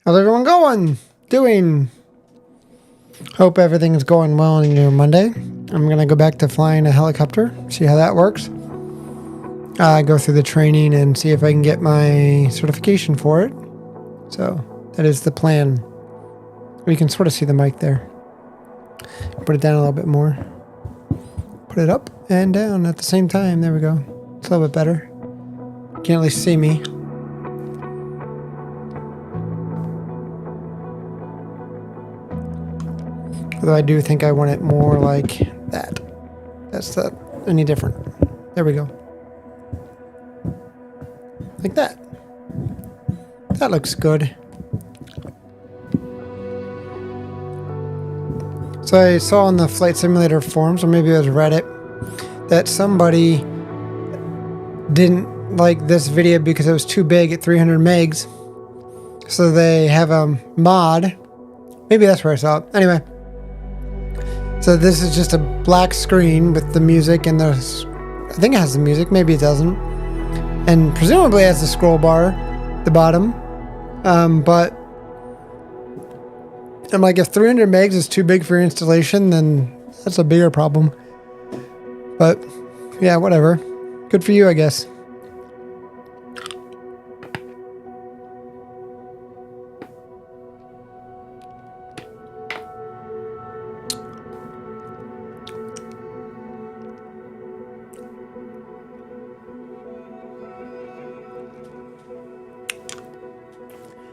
How's everyone doing? Hope everything's going well on your Monday. I'm going to go back to flying a helicopter, see how that works. Go through the training and see if I can get my certification for it. So that is the plan. You can sort of see the mic there. Put it down a little bit more. Put it up and down at the same time. There we go. It's a little bit better. You can't at least see me. Although I do think I want it more like that. That's not any different. There we go. Like that. That looks good. So I saw on the Flight Simulator forums, or maybe it was Reddit, that somebody didn't like this video because it was too big at 300 megs. So they have a mod. Maybe that's where I saw it. Anyway. So this is just a black screen with the music and the... I think it has the music. Maybe it doesn't. And presumably it has the scroll bar at the bottom. But I'm like, if 300 megs is too big for your installation, then that's a bigger problem. But yeah, whatever. Good for you, I guess.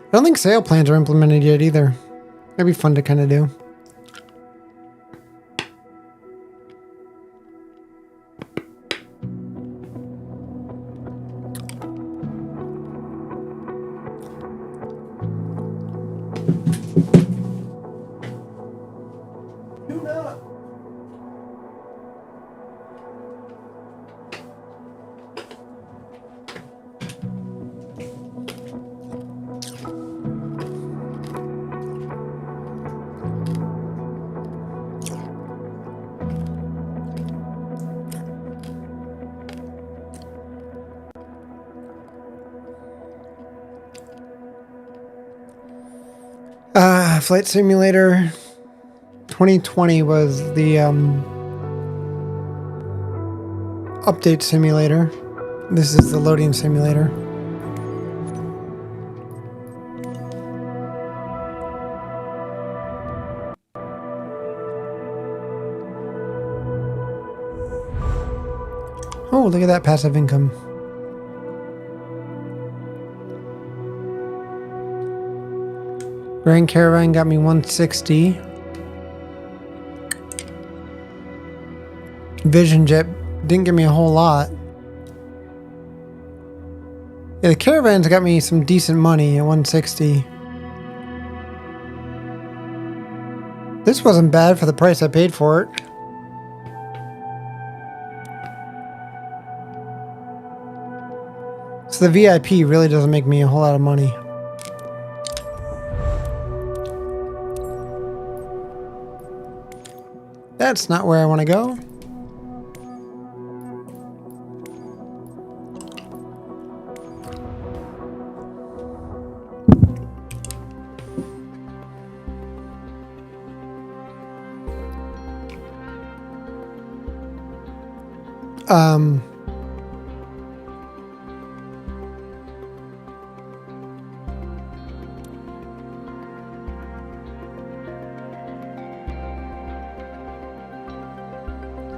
I don't think sale plans are implemented yet either. That'd be fun to kind of do. Flight Simulator 2020 was the update simulator. This is the loading simulator. Oh, look at that passive income. Grand Caravan got me 160. Vision Jet didn't give me a whole lot. Yeah, the Caravan's got me some decent money at 160. This wasn't bad for the price I paid for it. So the VIP really doesn't make me a whole lot of money. That's not where I want to go.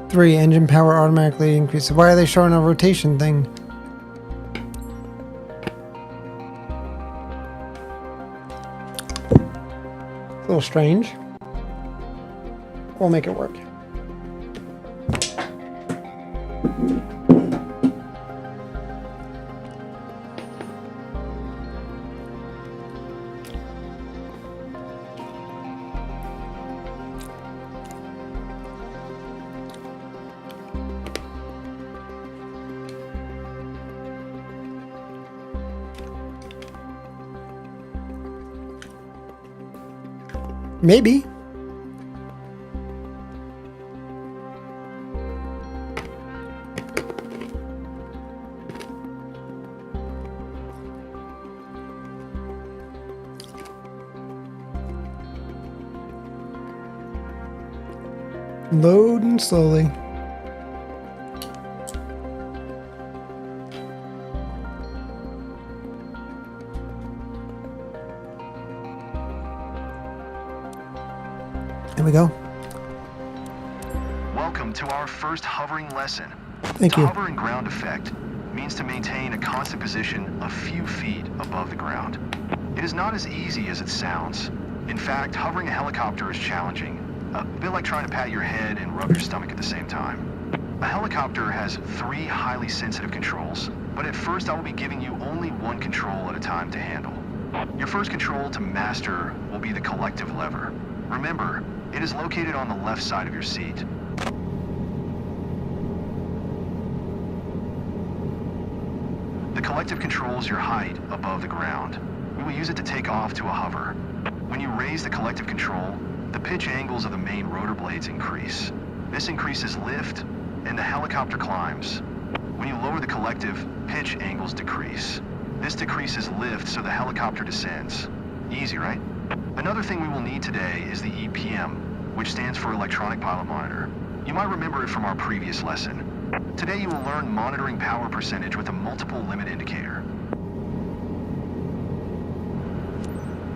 Three, engine power automatically increases. Why are they showing a rotation thing? A little strange. We'll make it work. Maybe. Loading slowly. There we go. Welcome to our first hovering lesson. Thank you. To hover in ground effect means to maintain a constant position a few feet above the ground. It is not as easy as it sounds. In fact, hovering a helicopter is challenging, a bit like trying to pat your head and rub your stomach at the same time. A helicopter has 3 highly sensitive controls, but at first I will be giving you only one control at a time to handle. Your first control to master will be the collective lever. Remember, it is located on the left side of your seat. The collective controls your height above the ground. We will use it to take off to a hover. When you raise the collective control, the pitch angles of the main rotor blades increase. This increases lift, and the helicopter climbs. When you lower the collective, pitch angles decrease. This decreases lift, so the helicopter descends. Easy, right? Another thing we will need today is the EPM, which stands for Electronic Pilot Monitor. You might remember it from our previous lesson. Today you will learn monitoring power percentage with a multiple limit indicator.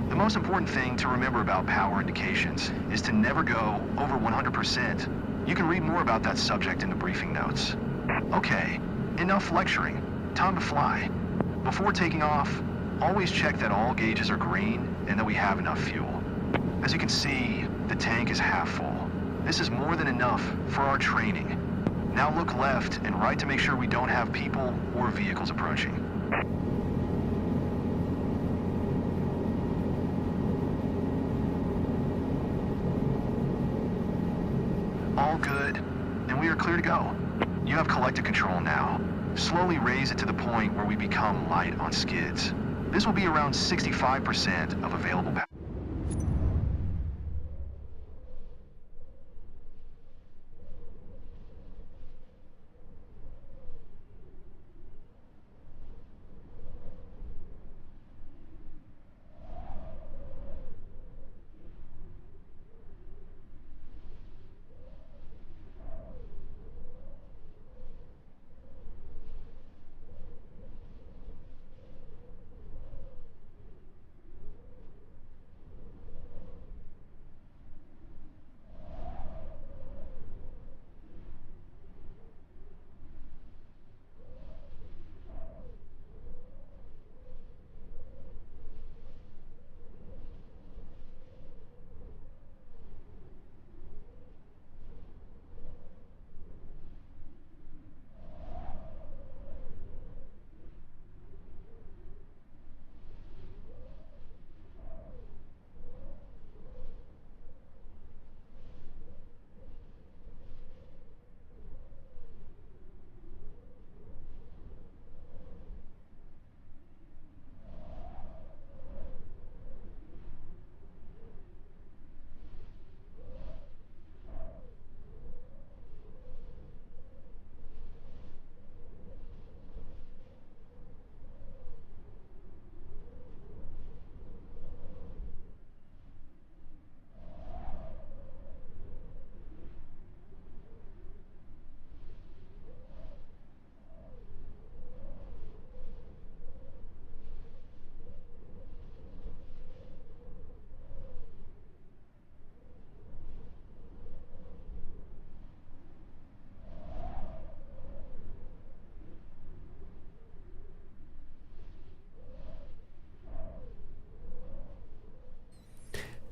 The most important thing to remember about power indications is to never go over 100%. You can read more about that subject in the briefing notes. Okay, enough lecturing. Time to fly. Before taking off, always check that all gauges are green and that we have enough fuel. As you can see, the tank is half full. This is more than enough for our training. Now look left and right to make sure we don't have people or vehicles approaching. All good. Then we are clear to go. You have collective control now. Slowly raise it to the point where we become light on skids. This will be around 65% of available power.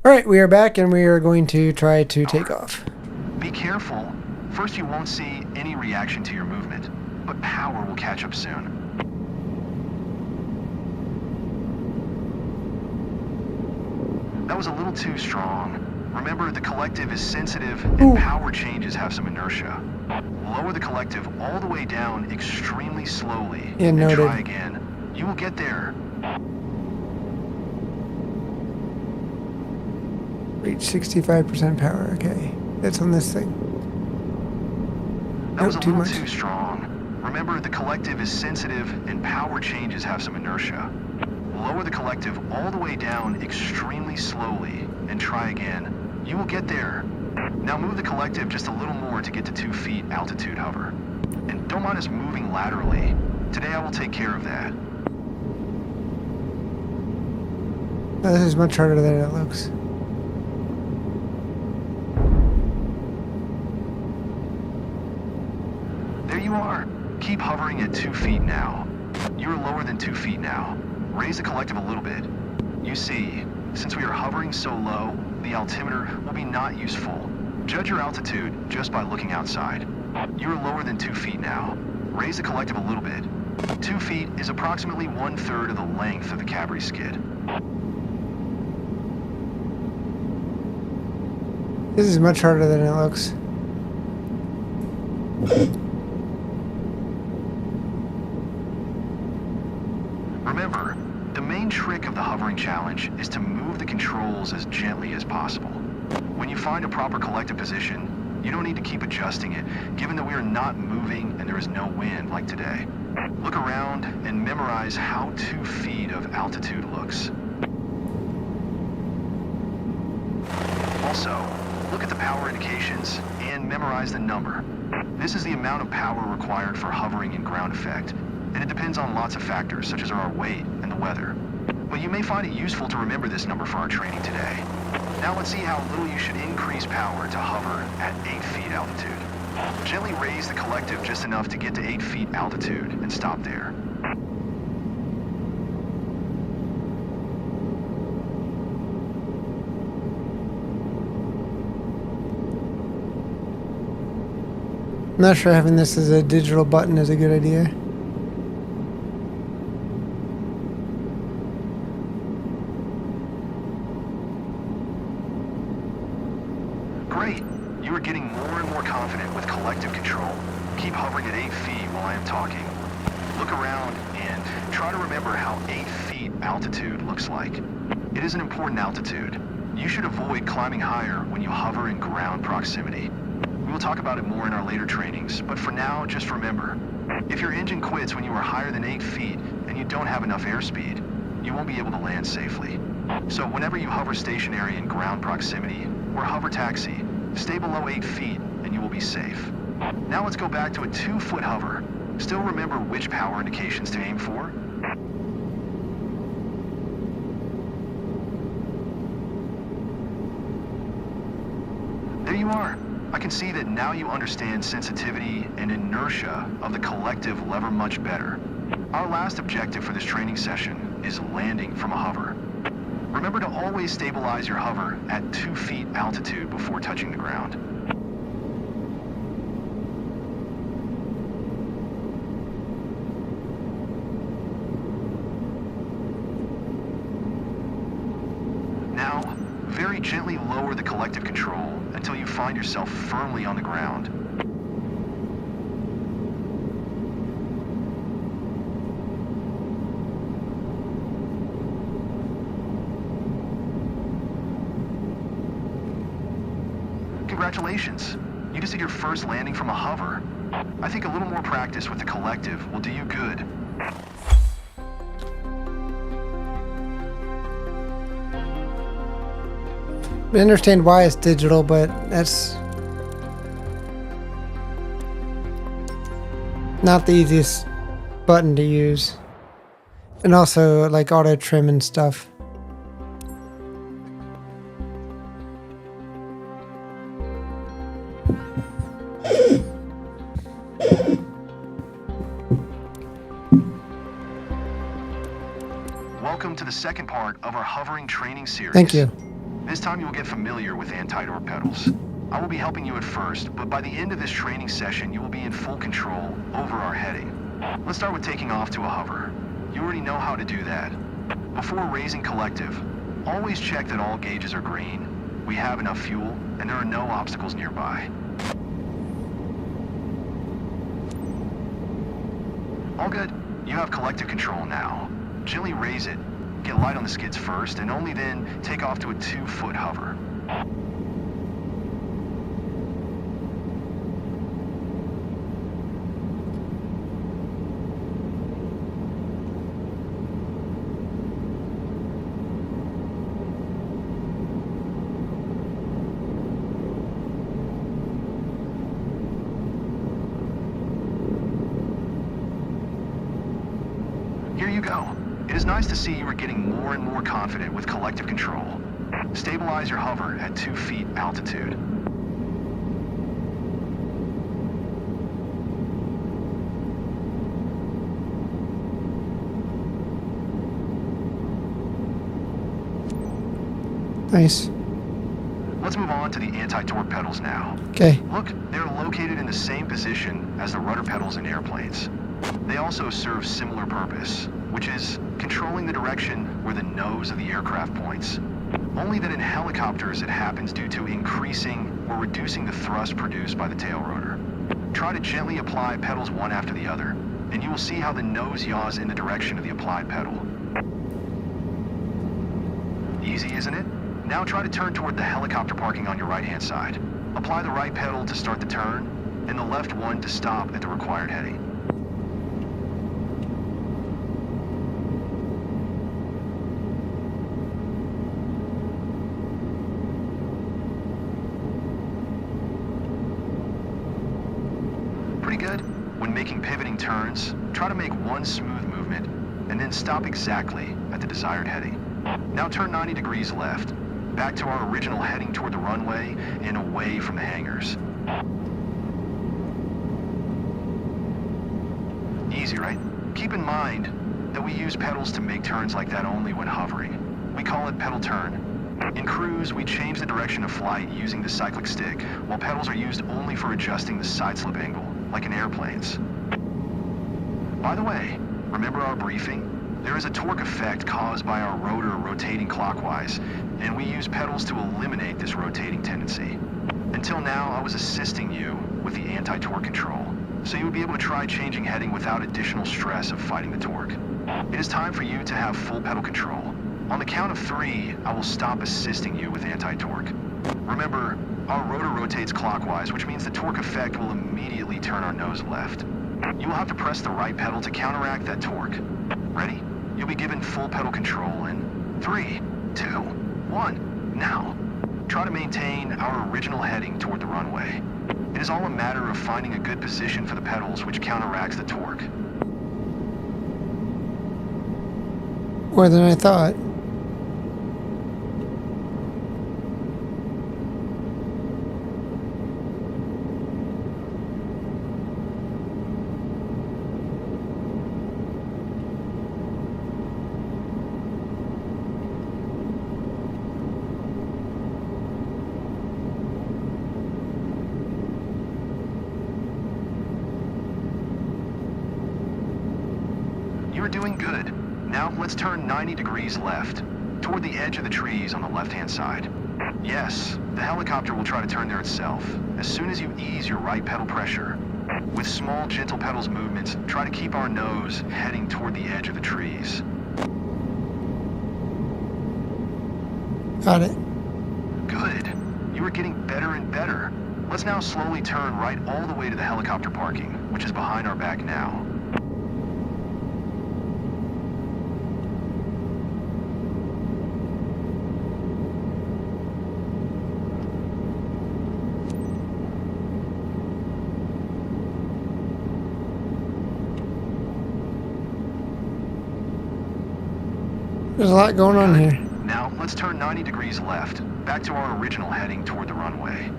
All right, we are back and we are going to try to take off. Be careful. First you won't see any reaction to your movement, but power will catch up soon. That was a little too strong. Remember, the collective is sensitive and power changes have some inertia. Lower the collective all the way down extremely slowly and try again. You will get there. Reach 65% power. Okay, that's on this thing. That was a little too strong. Remember, the collective is sensitive and power changes have some inertia. Lower the collective all the way down extremely slowly and try again. You will get there. Now move the collective just a little more to get to 2 feet altitude hover. And don't mind us moving laterally. Today I will take care of that. This is much harder than it looks. There you are. Keep hovering at 2 feet now. You're lower than 2 feet now. Raise the collective a little bit. You see, since we are hovering so low, the altimeter will be not useful. Judge your altitude just by looking outside. You're lower than 2 feet now. Raise the collective a little bit. 2 feet is approximately 1/3 of the length of the Cabri skid. This is much harder than it looks. Remember, the main trick of the hovering challenge is to move the controls as gently as possible. When you find a proper collective position, you don't need to keep adjusting it, given that we are not moving and there is no wind like today. Look around and memorize how 2 feet of altitude looks. Also, look at the power indications and memorize the number. This is the amount of power required for hovering in ground effect, and it depends on lots of factors such as our weight and the weather. But you may find it useful to remember this number for our training today. Now let's see how little you should increase power to hover at 8 feet altitude. Gently raise the collective just enough to get to 8 feet altitude and stop there. I'm not sure having this as a digital button is a good idea. Great. You are getting more and more confident with collective control. Keep hovering at 8 feet while I am talking. Look around and try to remember how 8 feet altitude looks like. It is an important altitude. You should avoid climbing higher when you hover in ground proximity. We will talk about it more in our later trainings, but for now, just remember, if your engine quits when you are higher than 8 feet and you don't have enough airspeed, you won't be able to land safely. So whenever you hover stationary in ground proximity or hover taxi, stay below 8 feet and you will be safe. Now let's go back to a 2-foot hover. Still remember which power indications to aim for? There you are. I can see that now you understand sensitivity and inertia of the collective lever much better. Our last objective for this training session is landing from a hover. Remember to always stabilize your hover at 2 feet altitude before touching the ground. Now, very gently lower the collective control until you find yourself firmly on the ground. Congratulations! You just did your first landing from a hover. I think a little more practice with the collective will do you good. I understand why it's digital, but that's not the easiest button to use. And also like auto trim and stuff. Welcome to the second part of our hovering training series. Thank you. This time you will get familiar with anti-door pedals. I will be helping you at first, but by the end of this training session, you will be in full control over our heading. Let's start with taking off to a hover. You already know how to do that. Before raising collective, always check that all gauges are green. We have enough fuel, and there are no obstacles nearby. All good. You have collective control now. Gently raise it. Get light on the skids first, and only then take off to a 2-foot hover. Here you go. It is nice to see you are getting more and more confident with collective control. Stabilize your hover at 2 feet altitude. Nice. Let's move on to the anti-torque pedals now. Okay. Look, they're located in the same position as the rudder pedals in airplanes. They also serve similar purpose, which is controlling the direction where the nose of the aircraft points. Only that in helicopters it happens due to increasing or reducing the thrust produced by the tail rotor. Try to gently apply pedals one after the other, and you will see how the nose yaws in the direction of the applied pedal. Easy, isn't it? Now try to turn toward the helicopter parking on your right-hand side. Apply the right pedal to start the turn, and the left one to stop at the required heading. Pretty good. When making pivoting turns, try to make one smooth movement, and then stop exactly at the desired heading. Now turn 90 degrees left, back to our original heading toward the runway and away from the hangars. Easy, right? Keep in mind that we use pedals to make turns like that only when hovering. We call it pedal turn. In cruise, we change the direction of flight using the cyclic stick, while pedals are used only for adjusting the side slip angle, like in airplanes. By the way, remember our briefing? There is a torque effect caused by our rotor rotating clockwise, and we use pedals to eliminate this rotating tendency. Until now, I was assisting you with the anti-torque control, so you would be able to try changing heading without additional stress of fighting the torque. It is time for you to have full pedal control. On the count of 3, I will stop assisting you with anti-torque. Remember, our rotor rotates clockwise, which means the torque effect will immediately turn our nose left. You will have to press the right pedal to counteract that torque. Ready? You'll be given full pedal control in 3, 2, 1, now. Try to maintain our original heading toward the runway. It is all a matter of finding a good position for the pedals which counteracts the torque. More than I thought. You're doing good. Now let's turn 90 degrees left, toward the edge of the trees on the left-hand side. Yes, the helicopter will try to turn there itself, as soon as you ease your right pedal pressure. With small, gentle pedals movements, try to keep our nose heading toward the edge of the trees. Got it. Good. You are getting better and better. Let's now slowly turn right all the way to the helicopter parking, which is behind our back now. There's a lot going on here. Now, let's turn 90 degrees left, back to our original heading toward the runway.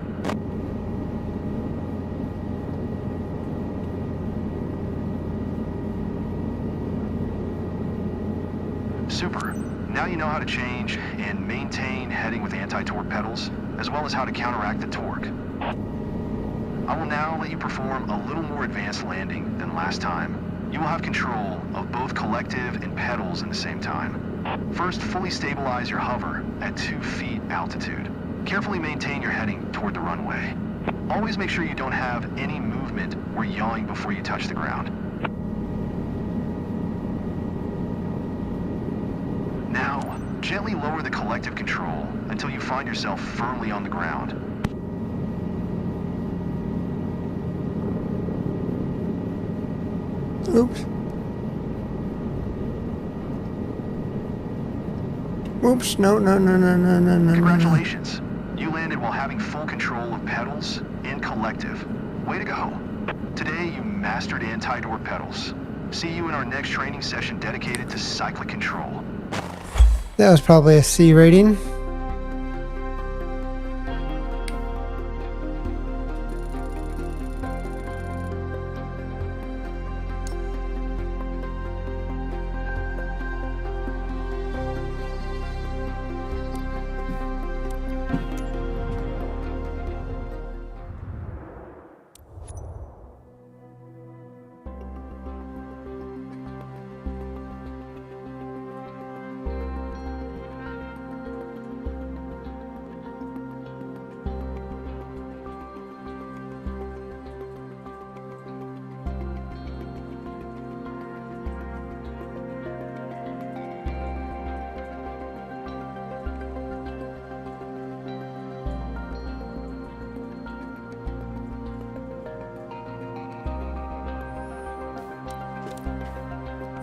Super. Now you know how to change and maintain heading with anti-torque pedals, as well as how to counteract the torque. I will now let you perform a little more advanced landing than last time. You will have control of both collective and pedals in the same time. First, fully stabilize your hover at 2 feet altitude. Carefully maintain your heading toward the runway. Always make sure you don't have any movement or yawing before you touch the ground. Now, gently lower the collective control until you find yourself firmly on the ground. Oops. Oops, no. Congratulations. You landed while having full control of pedals and collective. Way to go. Today you mastered anti-torque pedals. See you in our next training session dedicated to cyclic control. That was probably a C rating.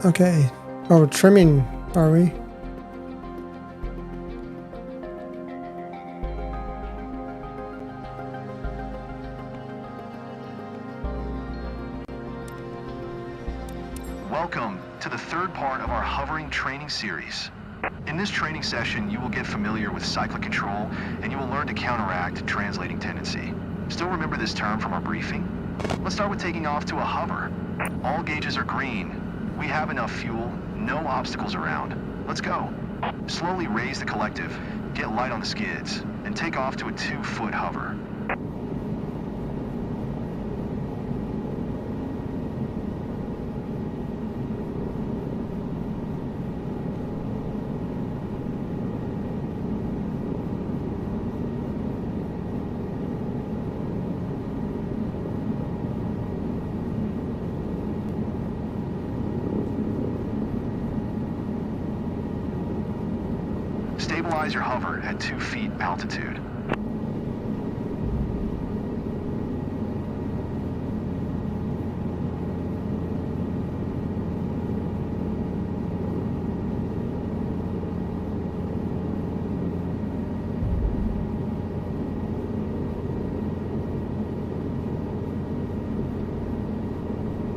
Okay. Oh, trimming, are we? Welcome to the third part of our hovering training series. In this training session, you will get familiar with cyclic control and you will learn to counteract translating tendency. Still remember this term from our briefing? Let's start with taking off to a hover. All gauges are green. We have enough fuel, no obstacles around. Let's go. Slowly raise the collective, get light on the skids, and take off to a 2-foot hover. Stabilize your hover at 2 feet altitude.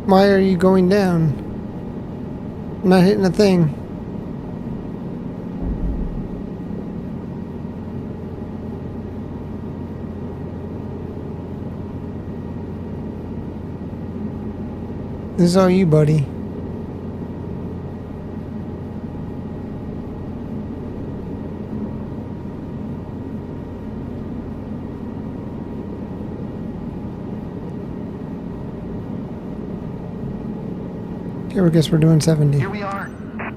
Why are you going down? I'm not hitting a thing. This is all you, buddy. Okay, I guess we're doing 70. Here we are.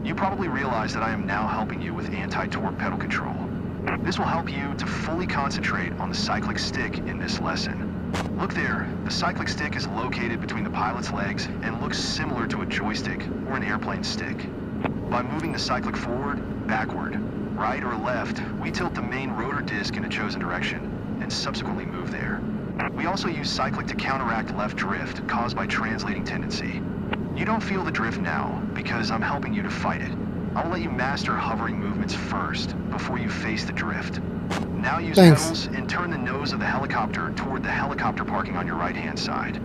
You probably realize that I am now helping you with anti-torque pedal control. This will help you to fully concentrate on the cyclic stick in this lesson. Look there, the cyclic stick is located between the pilot's legs and looks similar to a joystick or an airplane stick. By moving the cyclic forward, backward, right or left, we tilt the main rotor disc in a chosen direction and subsequently move there. We also use cyclic to counteract left drift caused by translating tendency. You don't feel the drift now because I'm helping you to fight it. I'll let you master hovering movements first before you face the drift. Now use Thanks. pedals and turn the nose of the helicopter toward the helicopter parking on your right-hand side.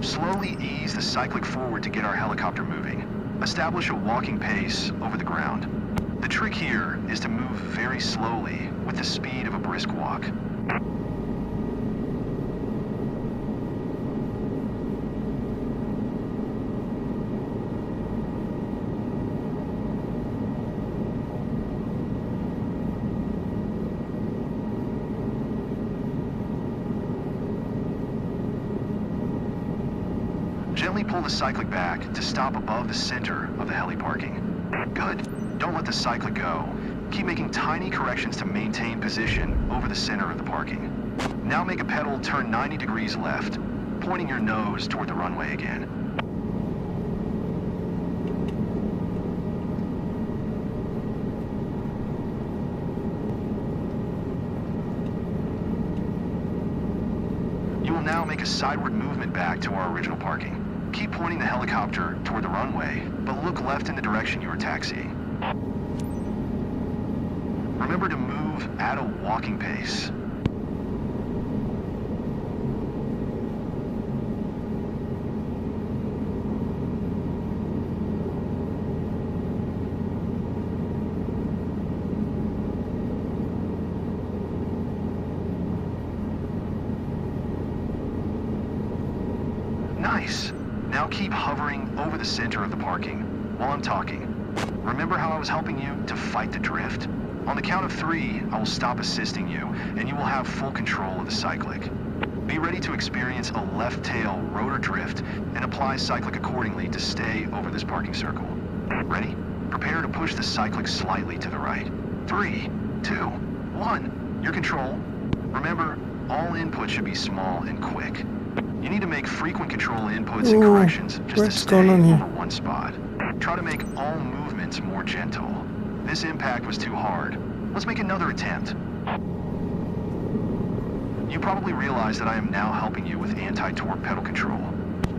Slowly ease the cyclic forward to get our helicopter moving. Establish a walking pace over the ground. The trick here is to move very slowly with the speed of a brisk walk. Gently pull the cyclic back to stop above the center of the heli parking. Good. Don't let the cyclic go. Keep making tiny corrections to maintain position over the center of the parking. Now make a pedal turn 90 degrees left, pointing your nose toward the runway again. You will now make a sideward movement back to our original parking. Keep pointing the helicopter toward the runway, but look left in the direction you are taxiing. Remember to move at a walking pace. Nice. Now keep hovering over the center of the parking while I'm talking. Remember how I was helping you to fight the drift? On the count of 3, I will stop assisting you, and you will have full control of the cyclic. Be ready to experience a left tail rotor drift and apply cyclic accordingly to stay over this parking circle. Ready? Prepare to push the cyclic slightly to the right. 3, 2, 1. Your control. Remember, all inputs should be small and quick. You need to make frequent control inputs and corrections just to stay over one spot. Try to make all movements more gentle. This impact was too hard. Let's make another attempt. You probably realize that I am now helping you with anti-torque pedal control.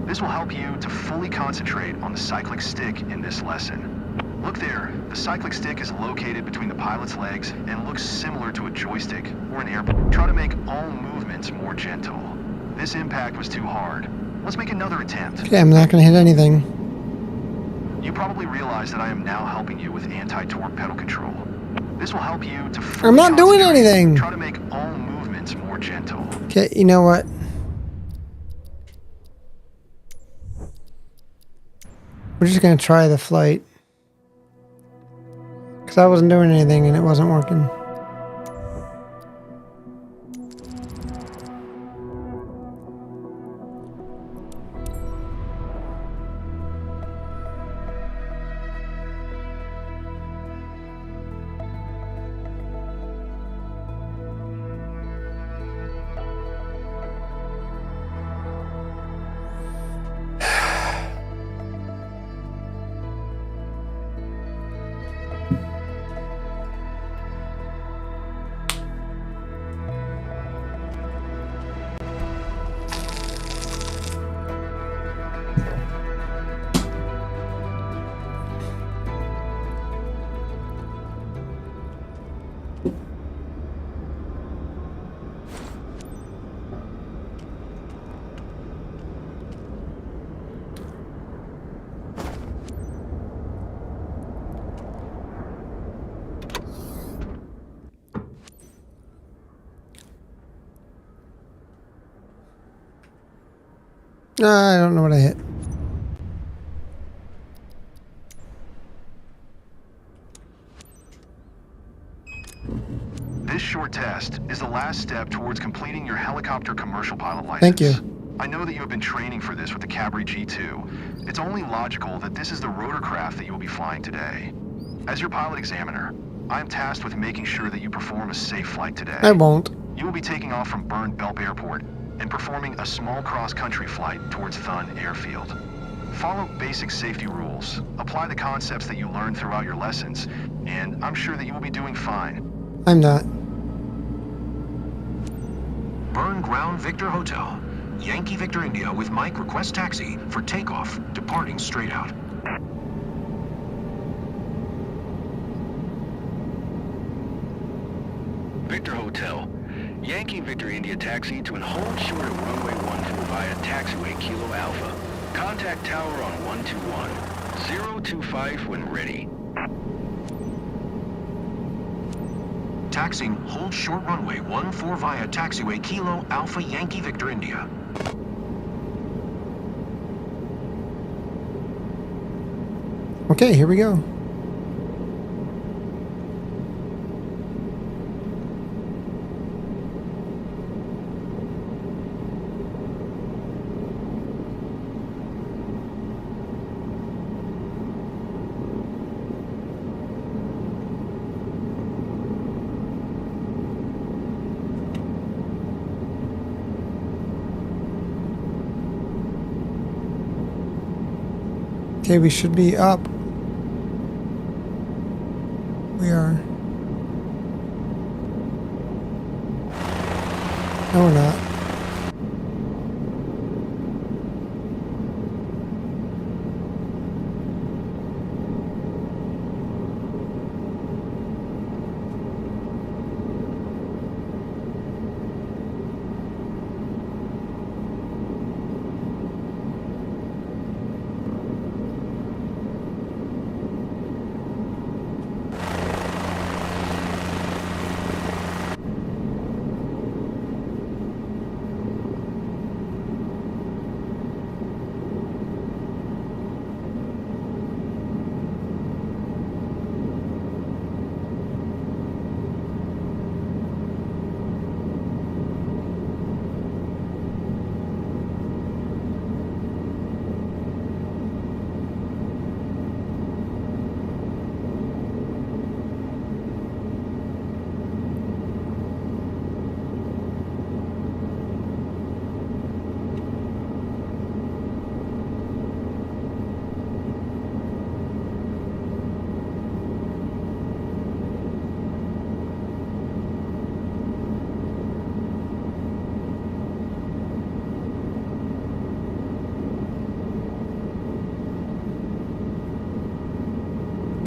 This will help you to fully concentrate on the cyclic stick in this lesson. Look there, the cyclic stick is located between the pilot's legs and looks similar to a joystick or an airplane. Try to make all movements more gentle. This impact was too hard. Let's make another attempt. Okay, I'm not going to hit anything. You probably realize that I am now helping you with anti-torque pedal control. This will help you to fully I'm not doing concentrate. anything. Try to make all movements more gentle. Okay, you know what? We're just going to try the flight. Because I wasn't doing anything and it wasn't working. I don't know what I hit. This short test is the last step towards completing your helicopter commercial pilot license. Thank you. I know that you have been training for this with the Cabri G2. It's only logical that this is the rotorcraft that you will be flying today. As your pilot examiner, I am tasked with making sure that you perform a safe flight today. I won't. You will be taking off from Bern-Belp Airport and performing a small cross-country flight towards Thun Airfield. Follow basic safety rules, apply the concepts that you learned throughout your lessons, and I'm sure that you will be doing fine. I'm not. Bern Ground Victor Hotel. Yankee Victor India with Mike request taxi for takeoff, departing straight out. Victor Hotel. Yankee Victor India taxi to and hold short of runway 14 via taxiway Kilo Alpha. Contact tower on 121. 025 when ready. Taxiing, hold short runway 14 via taxiway Kilo Alpha Yankee Victor India. Okay, here we go. Okay, we should be up. We are. No, we're not.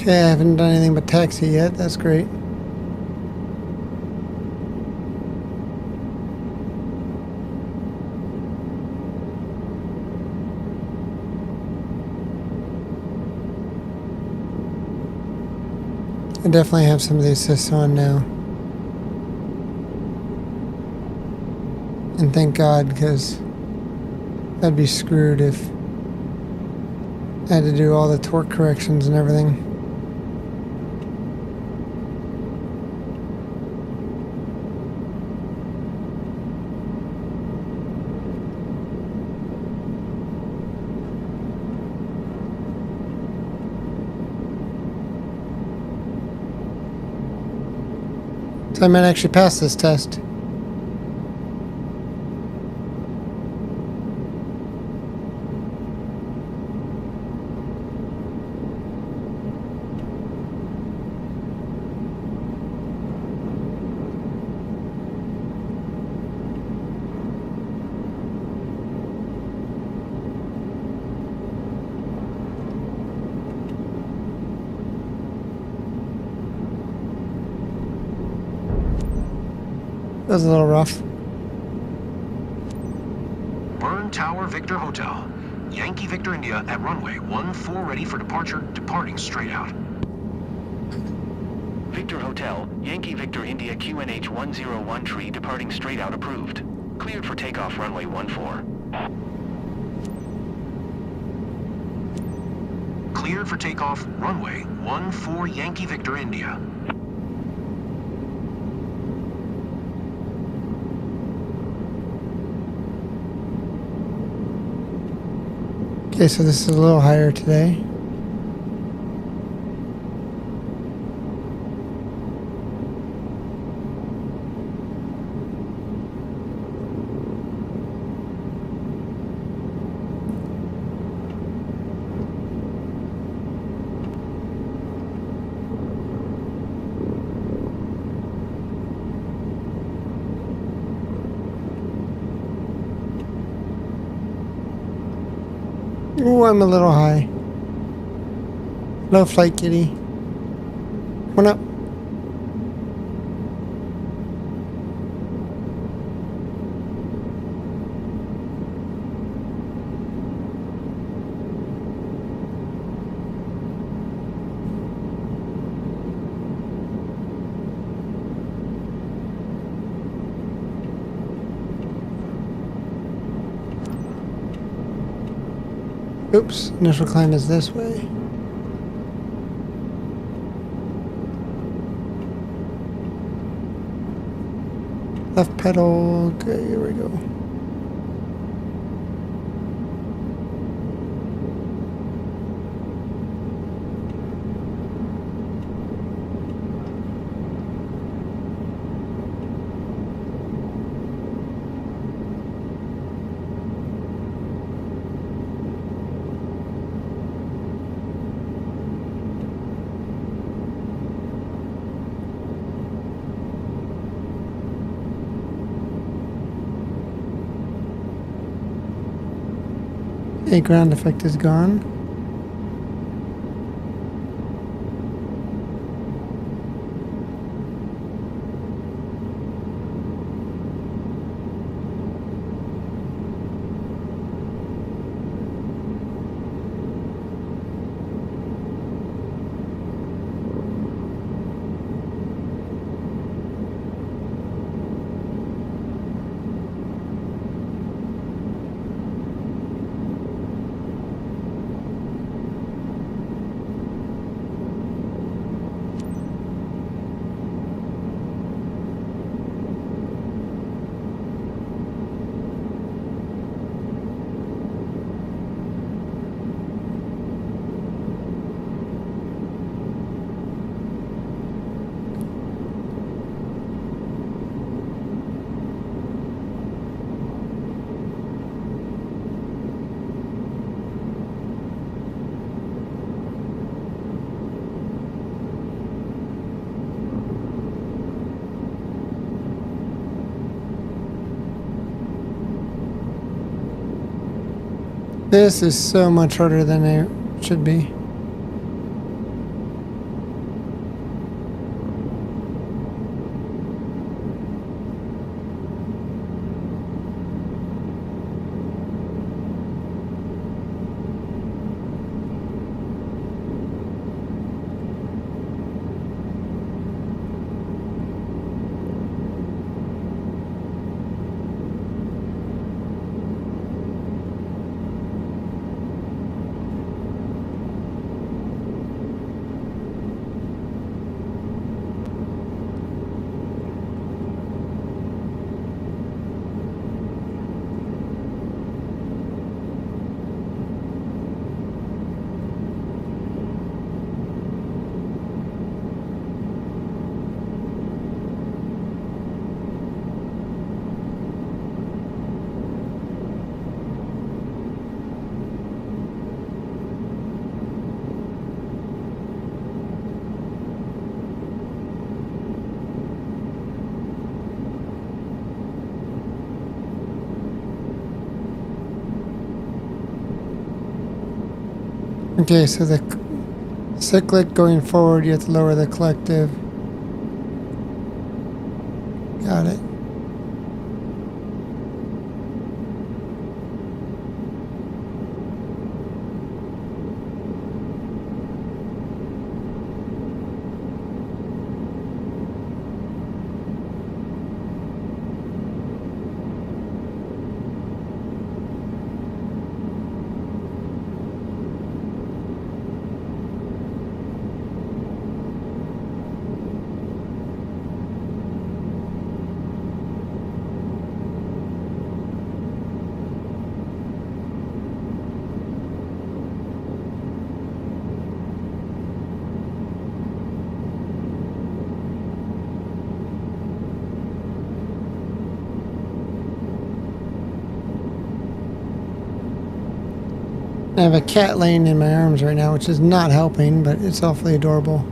Okay, I haven't done anything but taxi yet. That's great. I definitely have some of the assists on now. And thank God, because I'd be screwed if I had to do all the torque corrections and everything. So I might actually pass this test. That was a little rough. Burn Tower Victor Hotel. Yankee Victor India at runway 14 ready for departure, departing straight out. Victor Hotel, Yankee Victor India QNH 101 tree departing straight out approved. Cleared for takeoff runway 14. Cleared for takeoff, runway 14 Yankee Victor India. Okay, so this is a little higher today. Ooh, I'm a little high. Low flight kitty. Come on up. Oops, initial climb is this way. Left pedal, okay, here we go. Okay, ground effect is gone. This is so much harder than it should be. Okay, so the cyclic going forward, you have to lower the collective. Got it. I have a cat laying in my arms right now, which is not helping, but it's awfully adorable.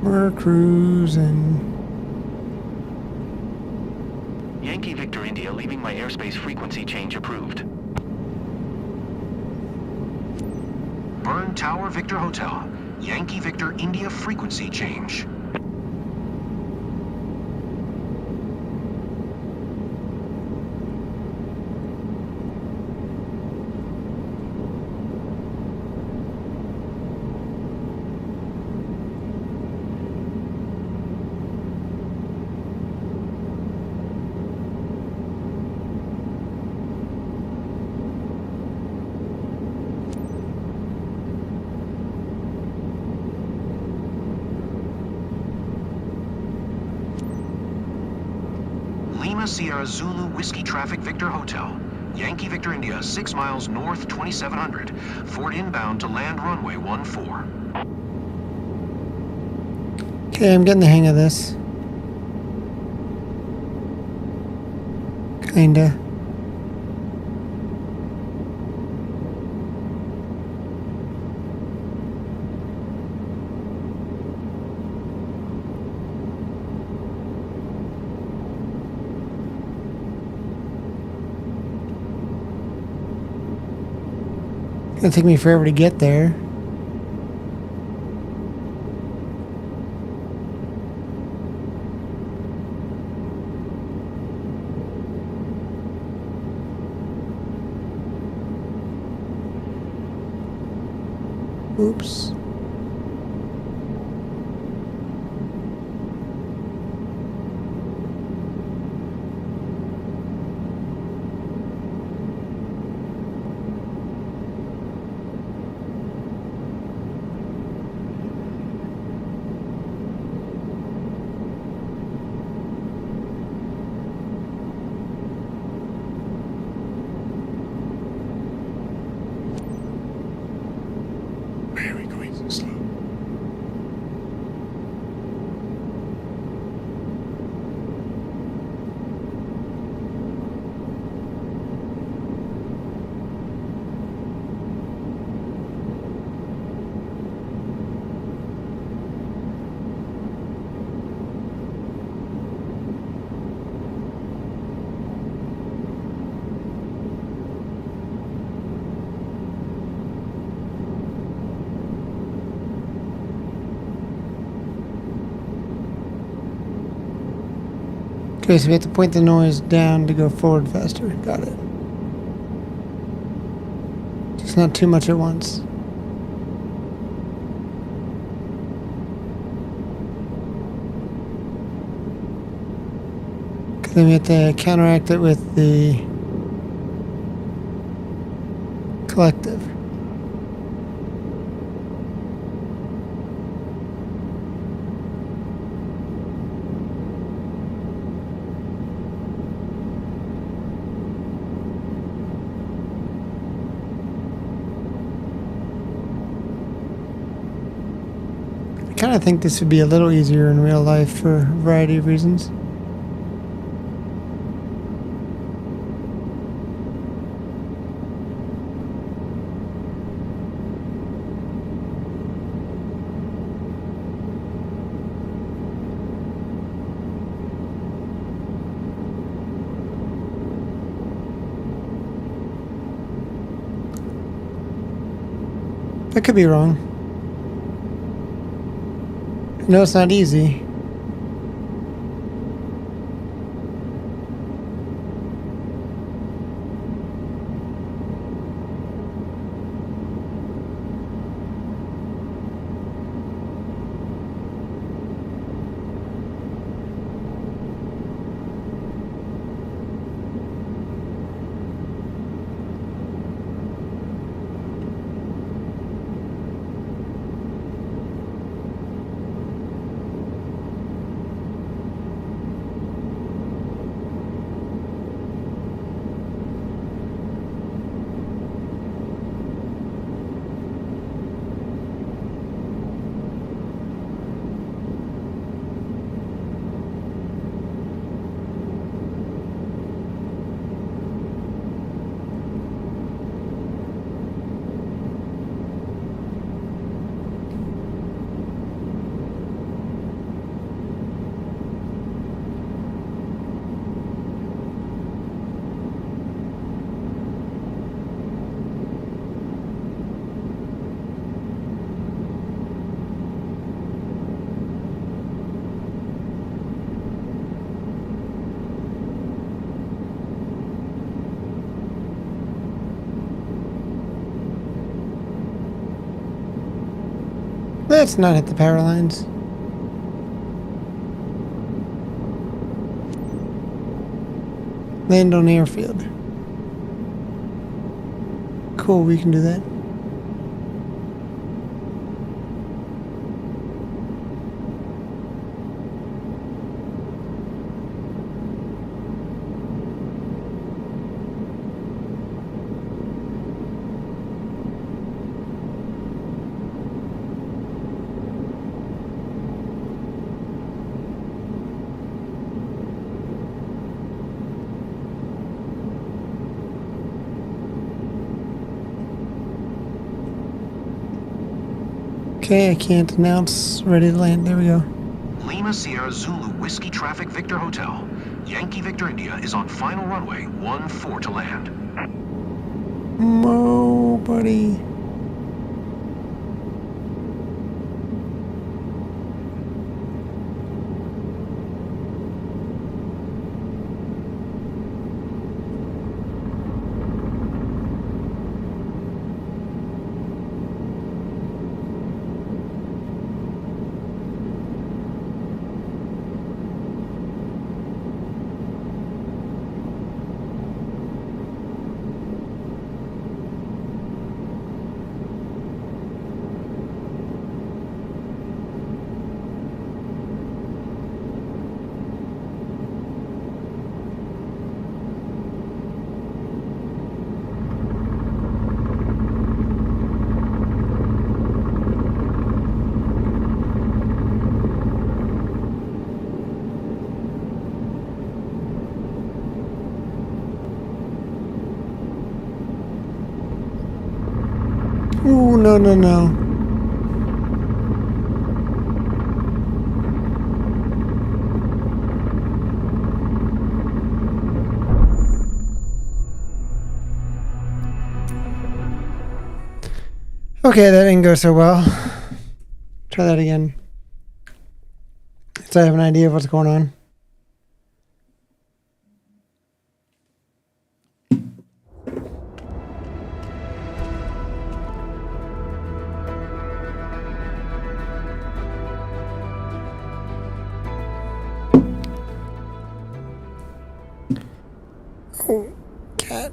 We're cruising. Yankee Victor India leaving my airspace frequency change approved. Burn Tower Victor Hotel. Yankee Victor India frequency change. Lima Sierra Zulu Whiskey Traffic Victor Hotel. Yankee Victor India, 6 miles north, 2700. Fort inbound to land runway 14. Okay, I'm getting the hang of this. Kinda. It's gonna take me forever to get there. Oops. Why are we going so slow? Okay, so we have to point the noise down to go forward faster. Got it. Just not too much at once. Because then we have to counteract it with the collective. kind of think this would be a little easier in real life for a variety of reasons. I could be wrong. No, it's not easy. Let's not hit the power lines. Land on airfield. Cool, we can do that. Okay, I can't announce ready to land. There we go. Lima Sierra Zulu Whiskey Traffic Victor Hotel. Yankee Victor India is on final runway 14 to land. Mo, buddy. Ooh, no, no, no. Okay, that didn't go so well. Try that again. So I have an idea of what's going on. Oh, cat.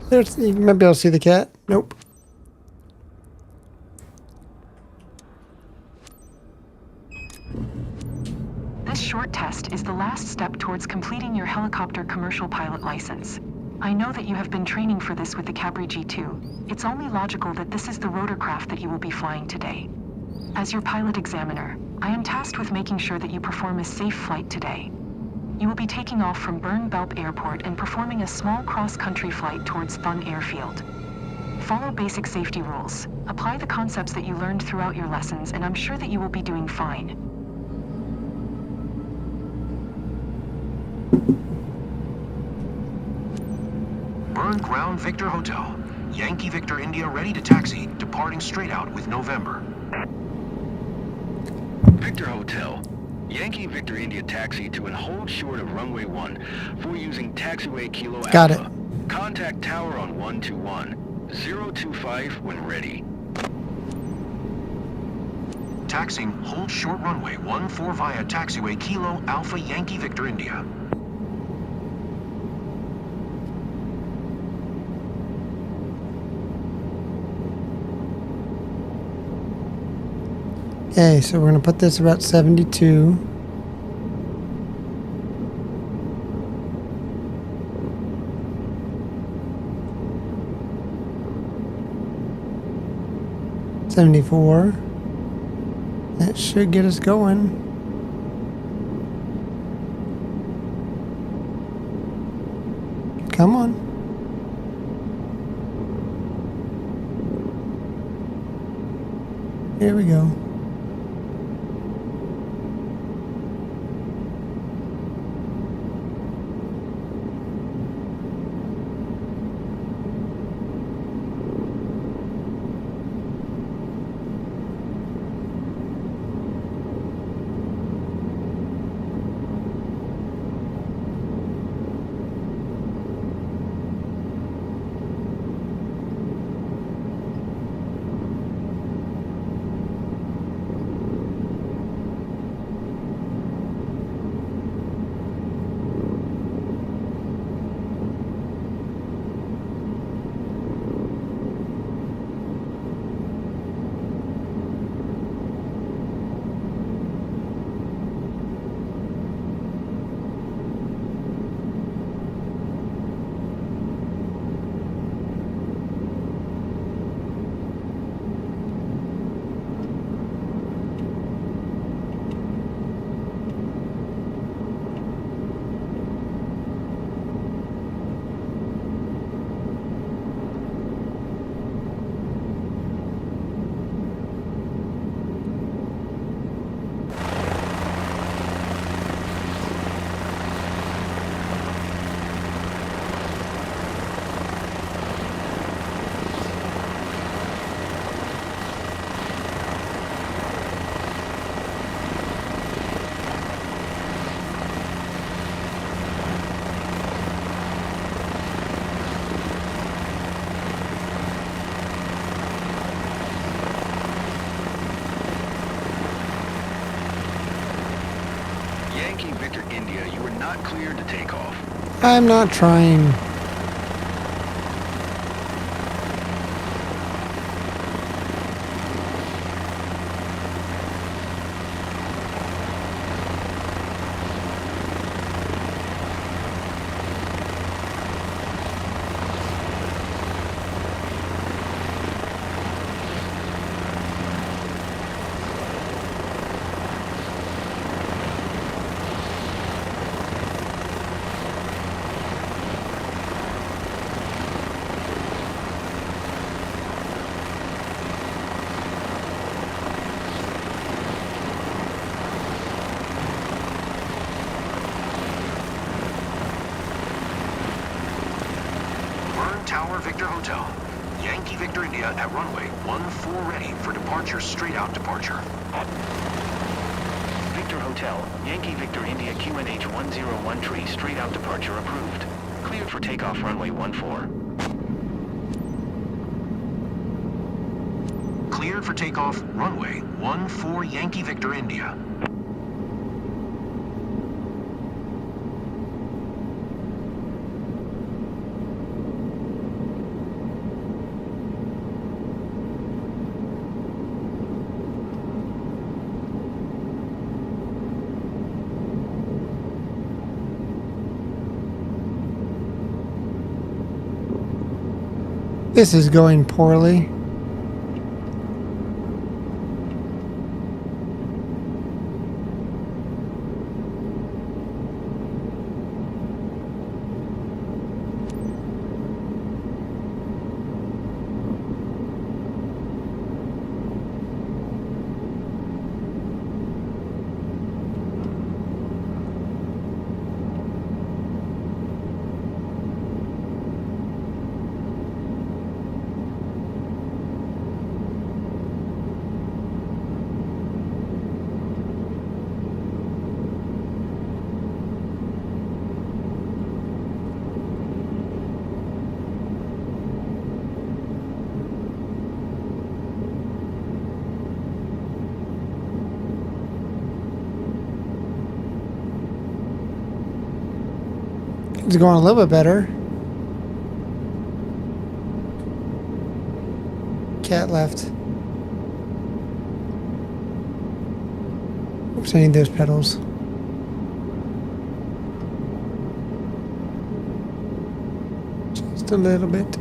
There's, you might be able to see the cat. Nope. towards completing your helicopter commercial pilot license. I know that you have been training for this with the Capri G2. It's only logical that this is the rotorcraft that you will be flying today. As your pilot examiner, I am tasked with making sure that you perform a safe flight today. You will be taking off from Bern-Belp Airport and performing a small cross-country flight towards Thun Airfield. Follow basic safety rules. Apply the concepts that you learned throughout your lessons, and I'm sure that you will be doing fine. Bern Ground Victor Hotel. Yankee Victor India ready to taxi, departing straight out with November. Victor Hotel. Yankee Victor India taxi to and hold short of runway 1 for using taxiway Kilo Alpha. Got it. Contact tower on 121. 025 when ready. Taxiing, hold short runway 14 via taxiway Kilo Alpha Yankee Victor India. Okay, so we're going to put this about 72. $74. That should get us going. Come on. Here we go. Yankee Victor India, you are not cleared to take off. I'm not trying. Tower Victor Hotel. Yankee Victor India at runway 14 ready for departure, straight out departure. Victor Hotel, Yankee Victor India QNH 101 straight out departure approved. Cleared for takeoff runway 14. Cleared for takeoff runway 14 Yankee Victor India. This is going poorly. It's going a little bit better. Cat left. Oops, I need those pedals. Just a little bit.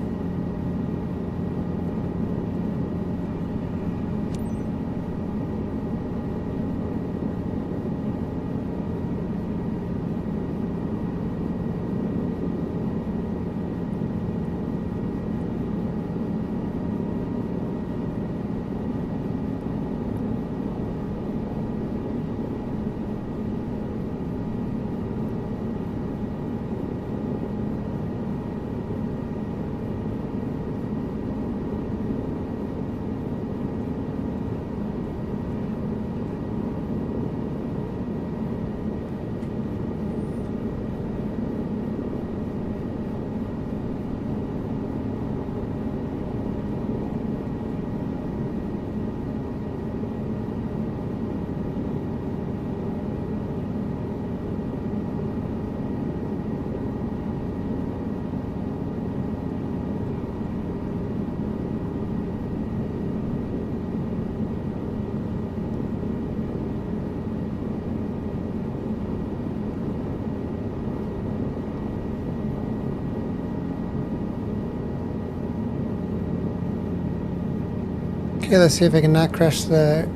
Okay, let's see if I can not crash the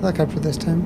helicopter this time.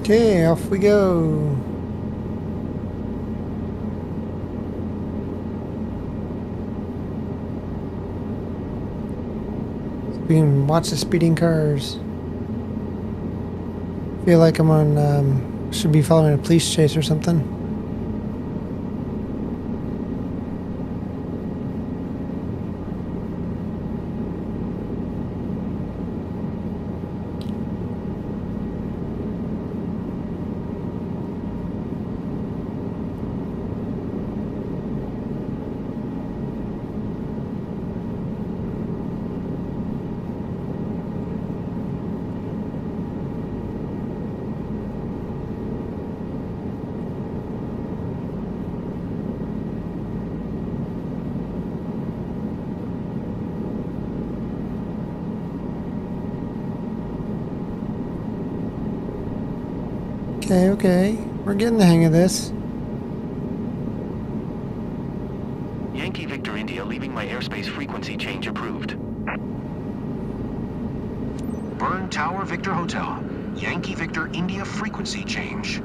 Okay, off we go. We can watch the speeding cars. Feel like I'm on, should be following a police chase or something. Okay, we're getting the hang of this. Yankee Victor India leaving my airspace frequency change approved. Burn Tower Victor Hotel. Yankee Victor India frequency change.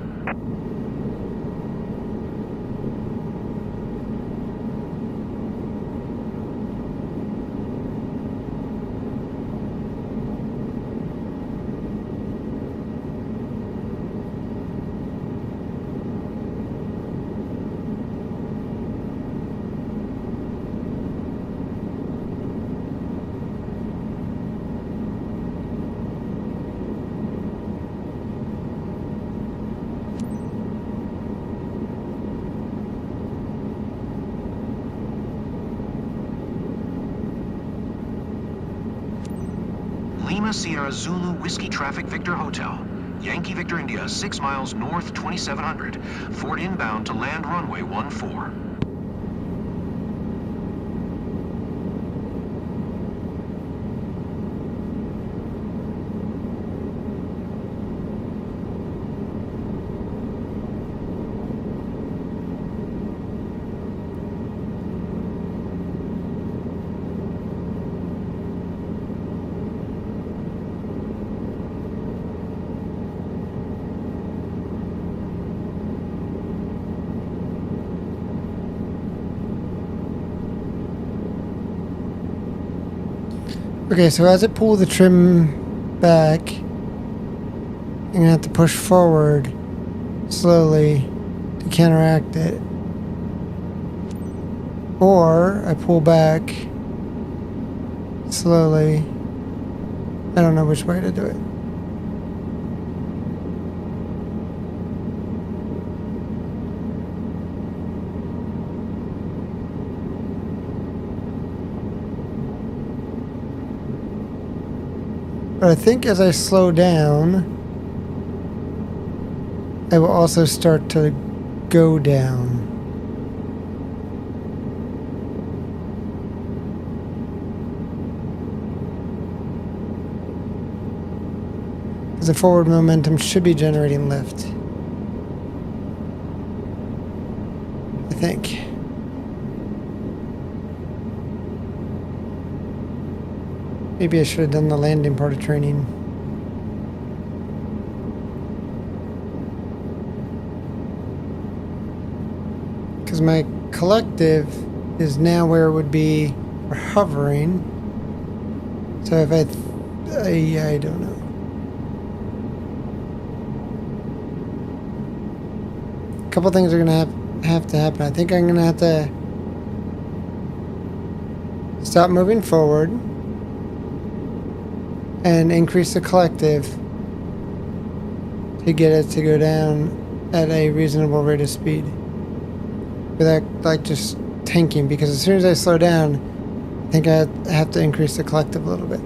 Lima Sierra Zulu Whiskey Traffic Victor Hotel. Yankee Victor India, 6 miles north, 2700. Ford inbound to land runway 14. Okay, so as I pull the trim back, I'm gonna have to push forward slowly to counteract it. Or I pull back slowly. I don't know which way to do it. But I think as I slow down, I will also start to go down. Because the forward momentum should be generating lift. I think. Maybe I should have done the landing part of training. Because my collective is now where it would be for hovering. So if I don't know. A couple things are gonna have to happen. I think I'm gonna have to stop moving forward and increase the collective to get it to go down at a reasonable rate of speed without like just tanking, because as soon as I slow down, I think I have to increase the collective a little bit.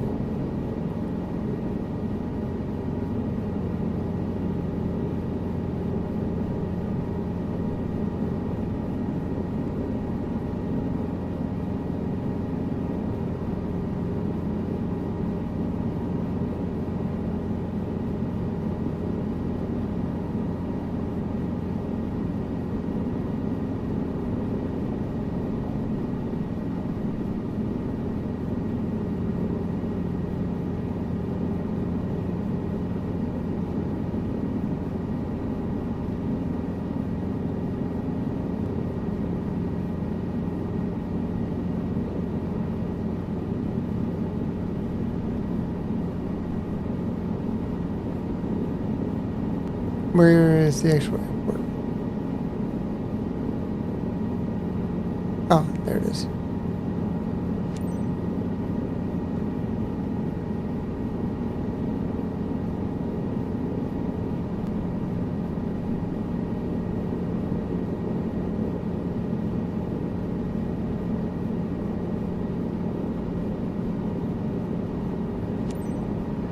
Where is the actual airport? Oh, there it is.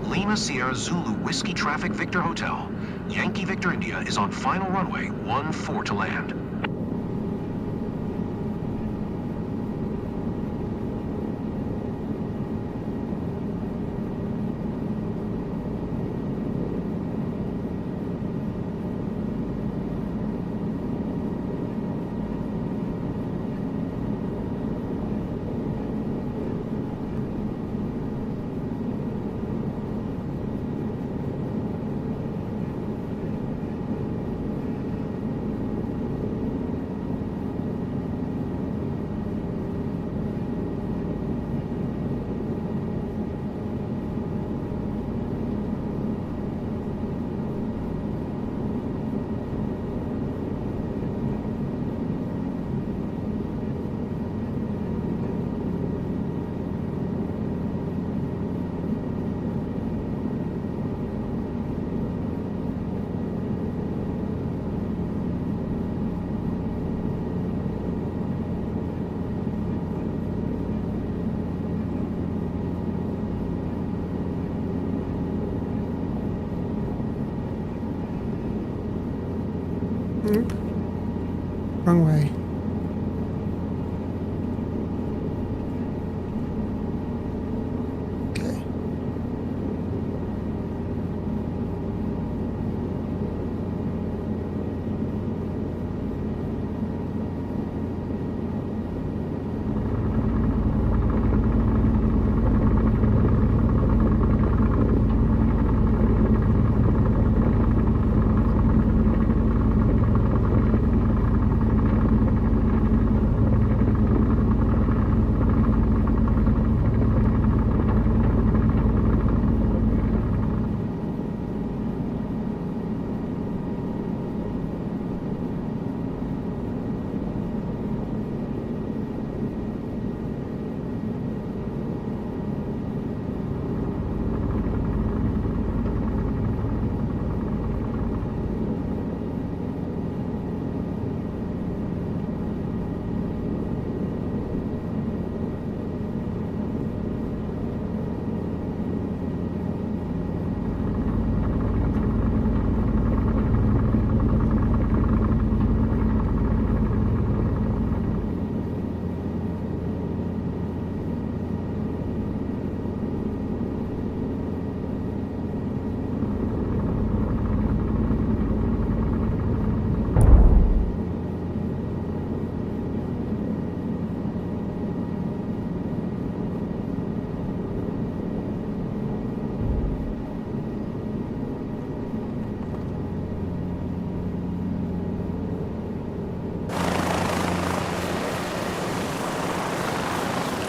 Lima Sierra Zulu Whiskey Traffic Victor Hotel. Yankee Victor India is on final runway 14 to land.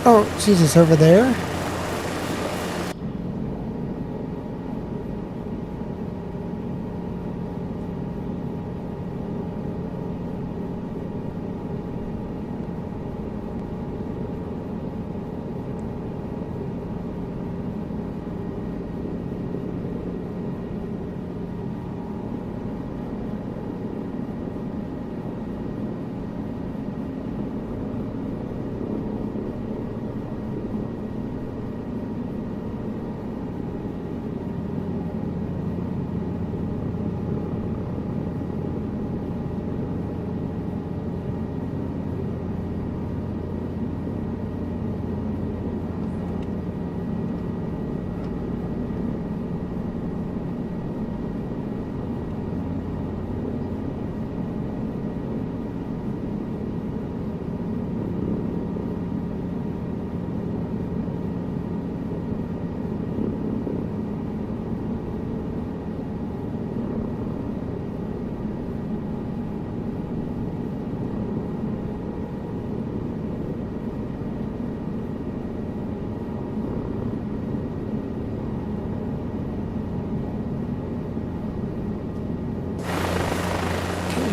Oh, Jesus, over there?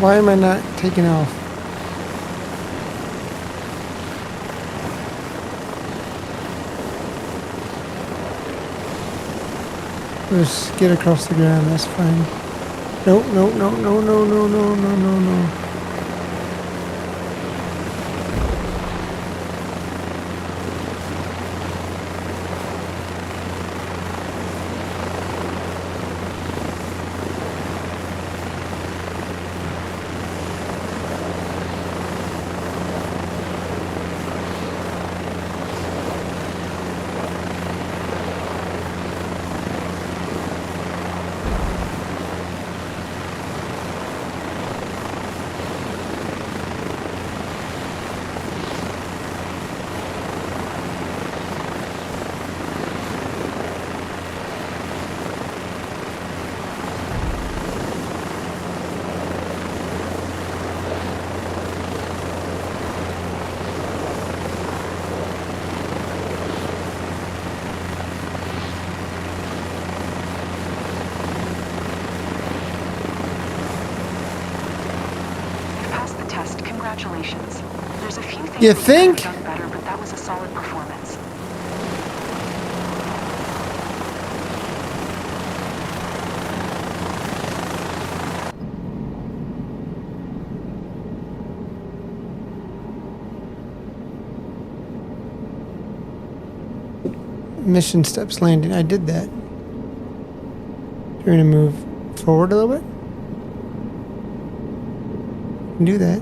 Why am I not taking off? Just get across the ground, that's fine. Nope, nope, no, no, no, no, no, no, no, no. Congratulations. There's a few things You that think? could have done better, but that was a solid performance. Mission steps landing. I did that. You're gonna move forward a little bit? Do that.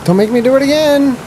Don't make me do it again.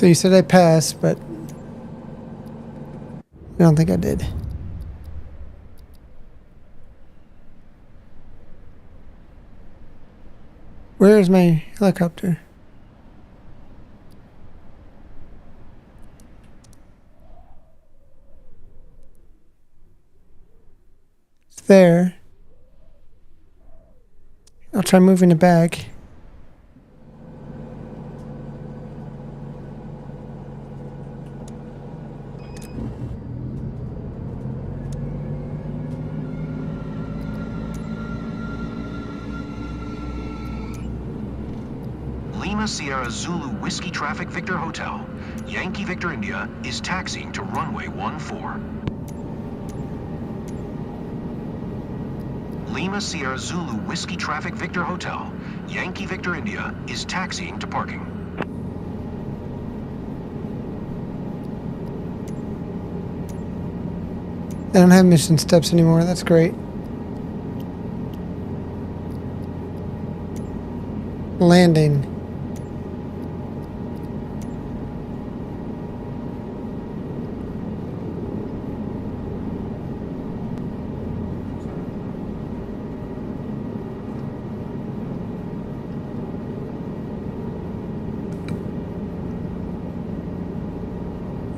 So you said I passed, but I don't think I did. Where's my helicopter? It's there. I'll try moving it back. Lima Sierra Zulu Whiskey Traffic Victor Hotel, Yankee Victor India is taxiing to runway 14. Lima Sierra Zulu Whiskey Traffic Victor Hotel, Yankee Victor India is taxiing to parking. I don't have mission steps anymore. That's great. Landing.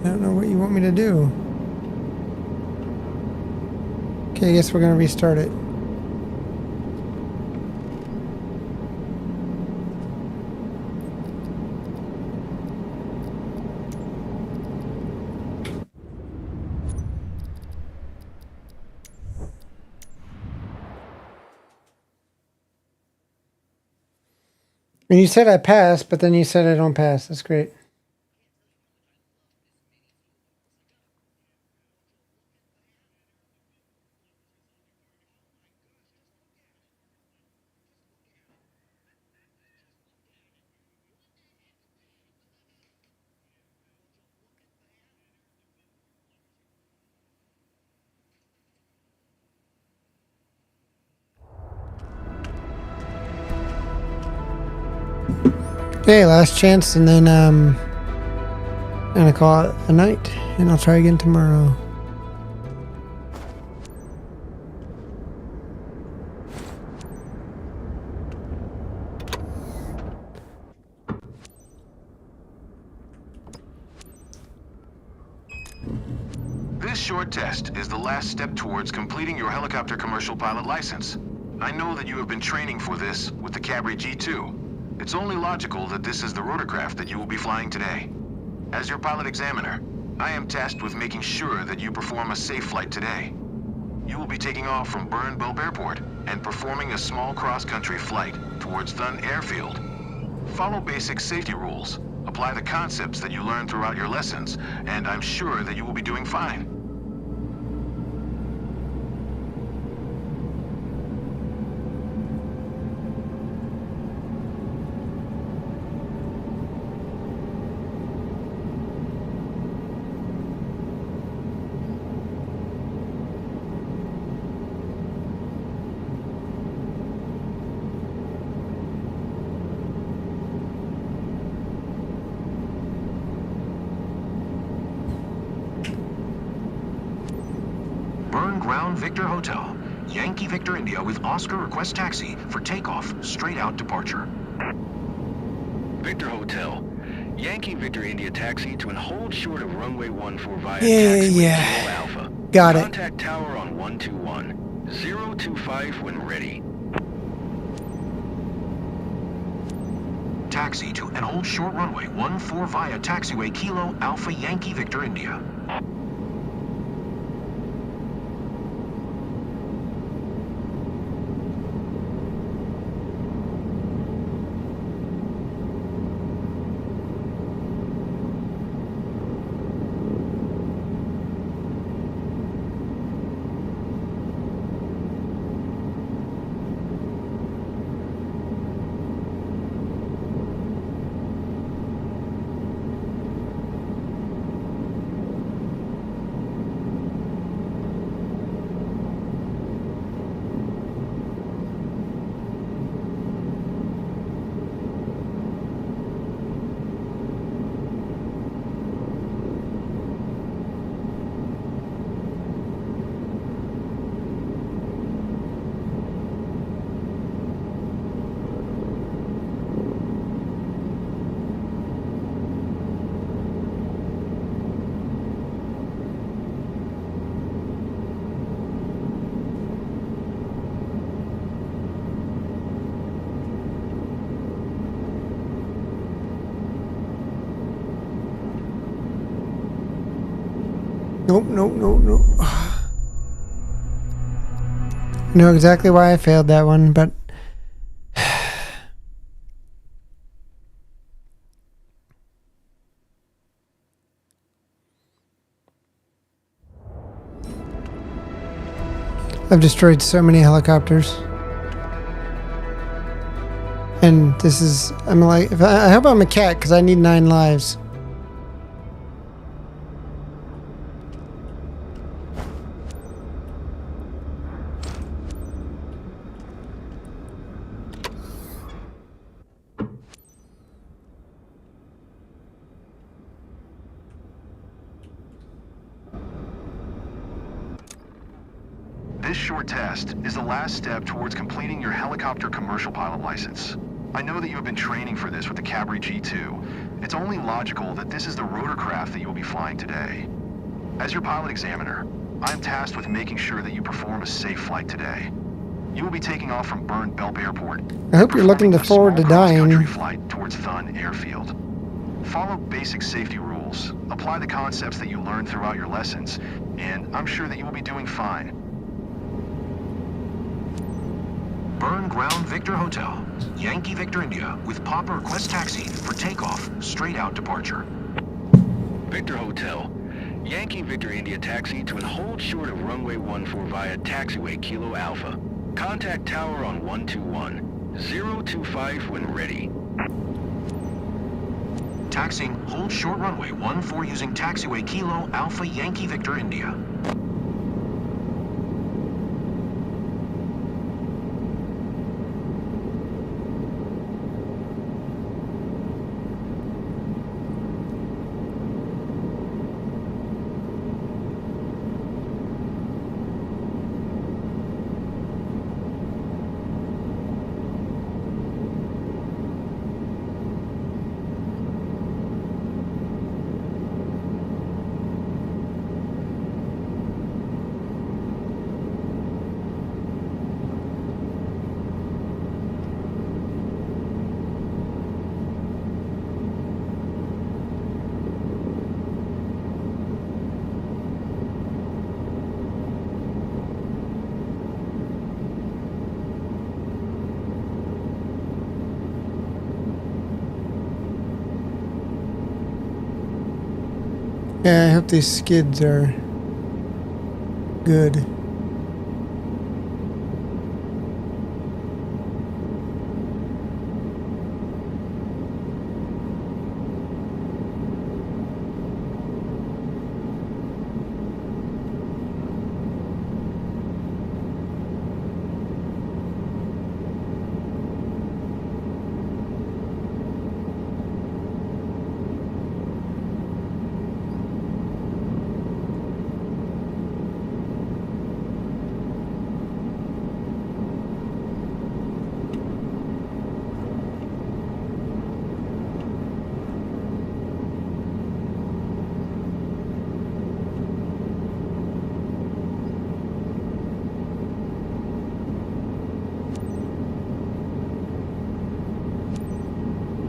I don't know what you want me to do. Okay, I guess we're gonna restart it. And you said I passed, but then you said I don't pass. That's great. Okay, last chance, and then I'm gonna call it a night, and I'll try again tomorrow. This short test is the last step towards completing your helicopter commercial pilot license. I know that you have been training for this with the Cabri G2. It's only logical that this is the rotorcraft that you will be flying today. As your pilot examiner, I am tasked with making sure that you perform a safe flight today. You will be taking off from Bern-Bulb Airport and performing a small cross-country flight towards Thun Airfield. Follow basic safety rules, apply the concepts that you learned throughout your lessons, and I'm sure that you will be doing fine. Ground Victor Hotel, Yankee Victor India with Oscar request taxi for takeoff, straight out departure. Victor Hotel, Yankee Victor India taxi to and hold short of runway 14 via Yeah. Kilo Alpha. Got it. Contact tower on 121. 025 when ready. Taxi to and hold short runway 14 via taxiway Kilo Alpha Yankee Victor India. Nope. I know exactly why I failed that one, but I've destroyed so many helicopters. And this is, I'm like, I hope I'm a cat because I need 9 lives. This short test is the last step towards completing your helicopter commercial pilot license. I know that you have been training for this with the Cabri G2. It's only logical that this is the rotorcraft that you will be flying today. As your pilot examiner, I am tasked with making sure that you perform a safe flight today. You will be taking off from Bernd Belp Airport. I hope you're looking forward to dying. Country flight towards Thun Airfield. Follow basic safety rules. Apply the concepts that you learned throughout your lessons, and I'm sure that you will be doing fine. Burn Ground Victor Hotel, Yankee Victor India, with Papa request taxi for takeoff, straight out departure. Victor Hotel, Yankee Victor India taxi to and hold short of runway 14 via taxiway Kilo Alpha. Contact tower on 121. 025 when ready. Taxiing, hold short runway 14 using taxiway Kilo Alpha Yankee Victor India. Yeah, I hope these skids are good.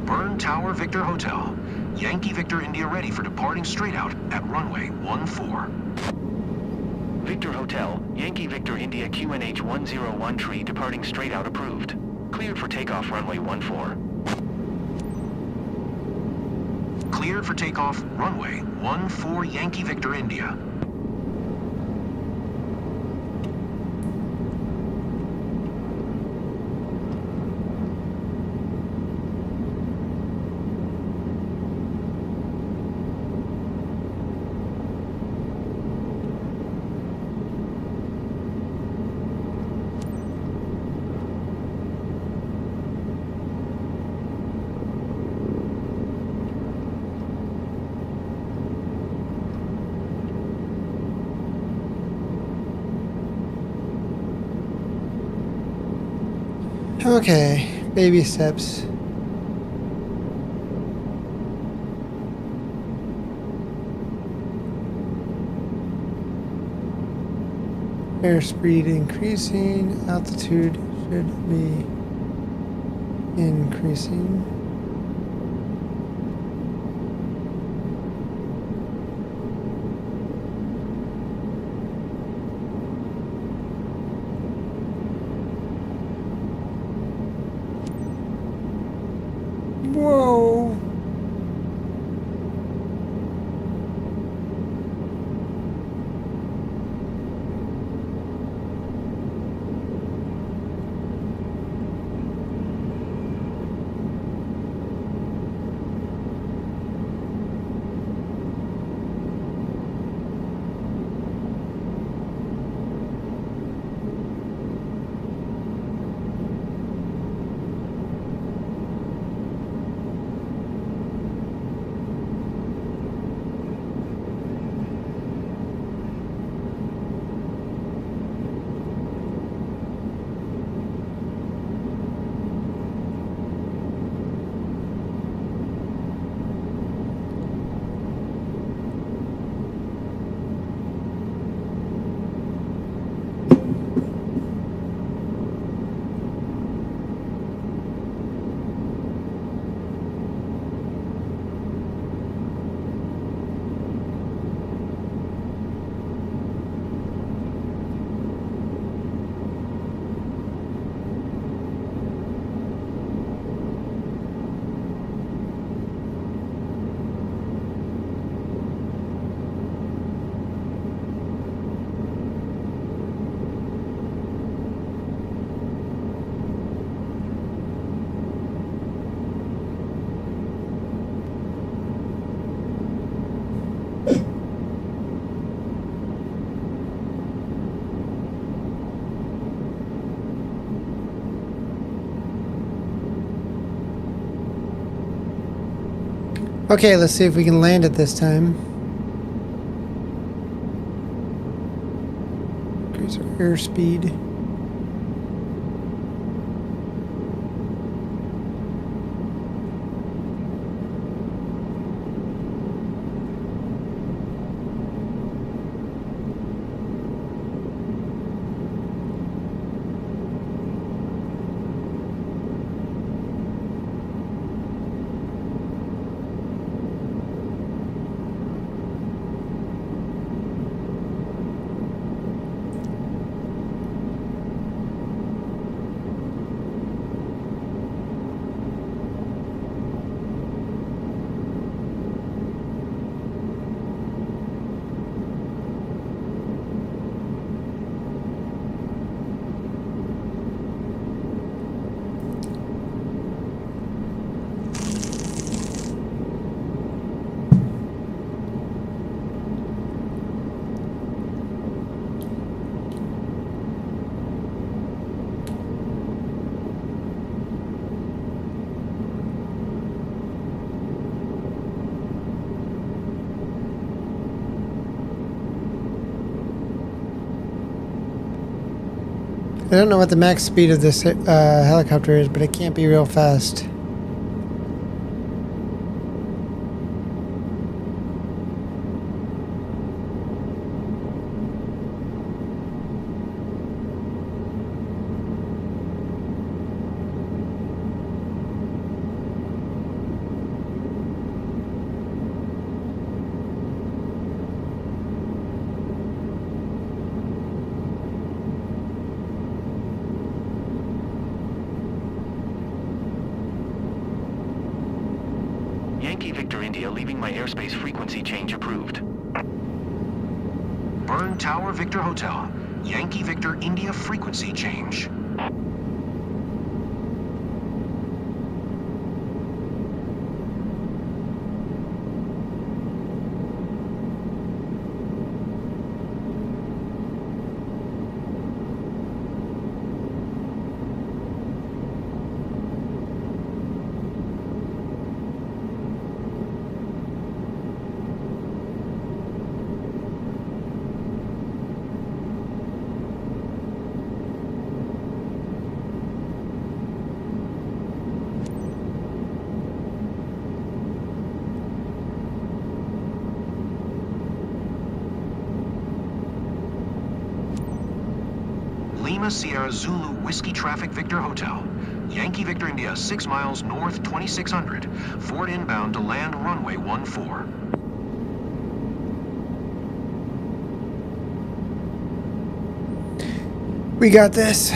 Burn Tower Victor Hotel, Yankee Victor India ready for departing straight out at runway 14. Victor Hotel, Yankee Victor India QNH 101 departing straight out approved. Cleared for takeoff runway 14. Cleared for takeoff runway 14 Yankee Victor India. Okay, baby steps. Airspeed increasing, altitude should be increasing. Whoa. Okay, let's see if we can land it this time. Increase our airspeed. I don't know what the max speed of this helicopter is, but it can't be real fast. Yankee Victor India leaving my airspace frequency change approved. Burn Tower Victor Hotel. Yankee Victor India frequency change. Lima Sierra Zulu Whiskey Traffic Victor Hotel. Yankee Victor India 6 miles north 2600. Ford inbound to land runway 14. We got this.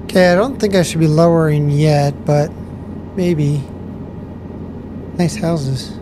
Okay, I don't think I should be lowering yet, but maybe. Nice houses.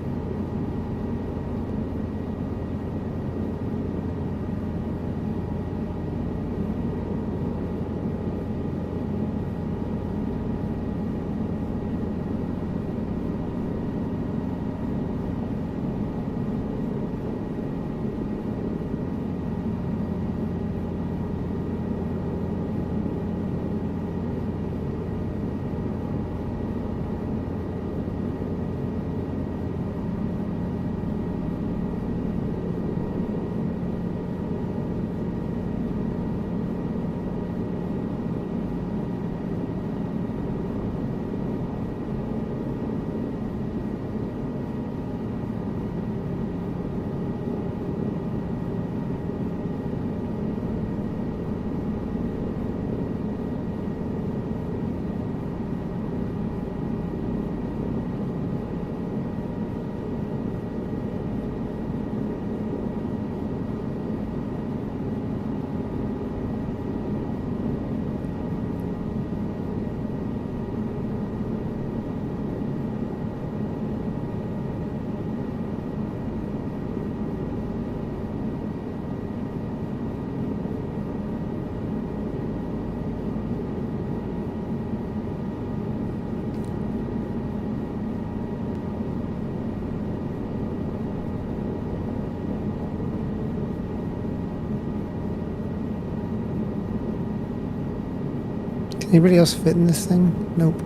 Can anybody else fit in this thing? Nope.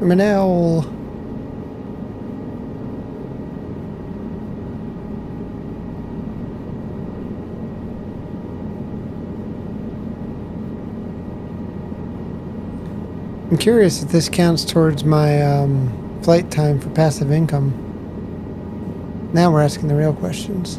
I'm an owl. I'm curious if this counts towards my flight time for passive income. Now we're asking the real questions.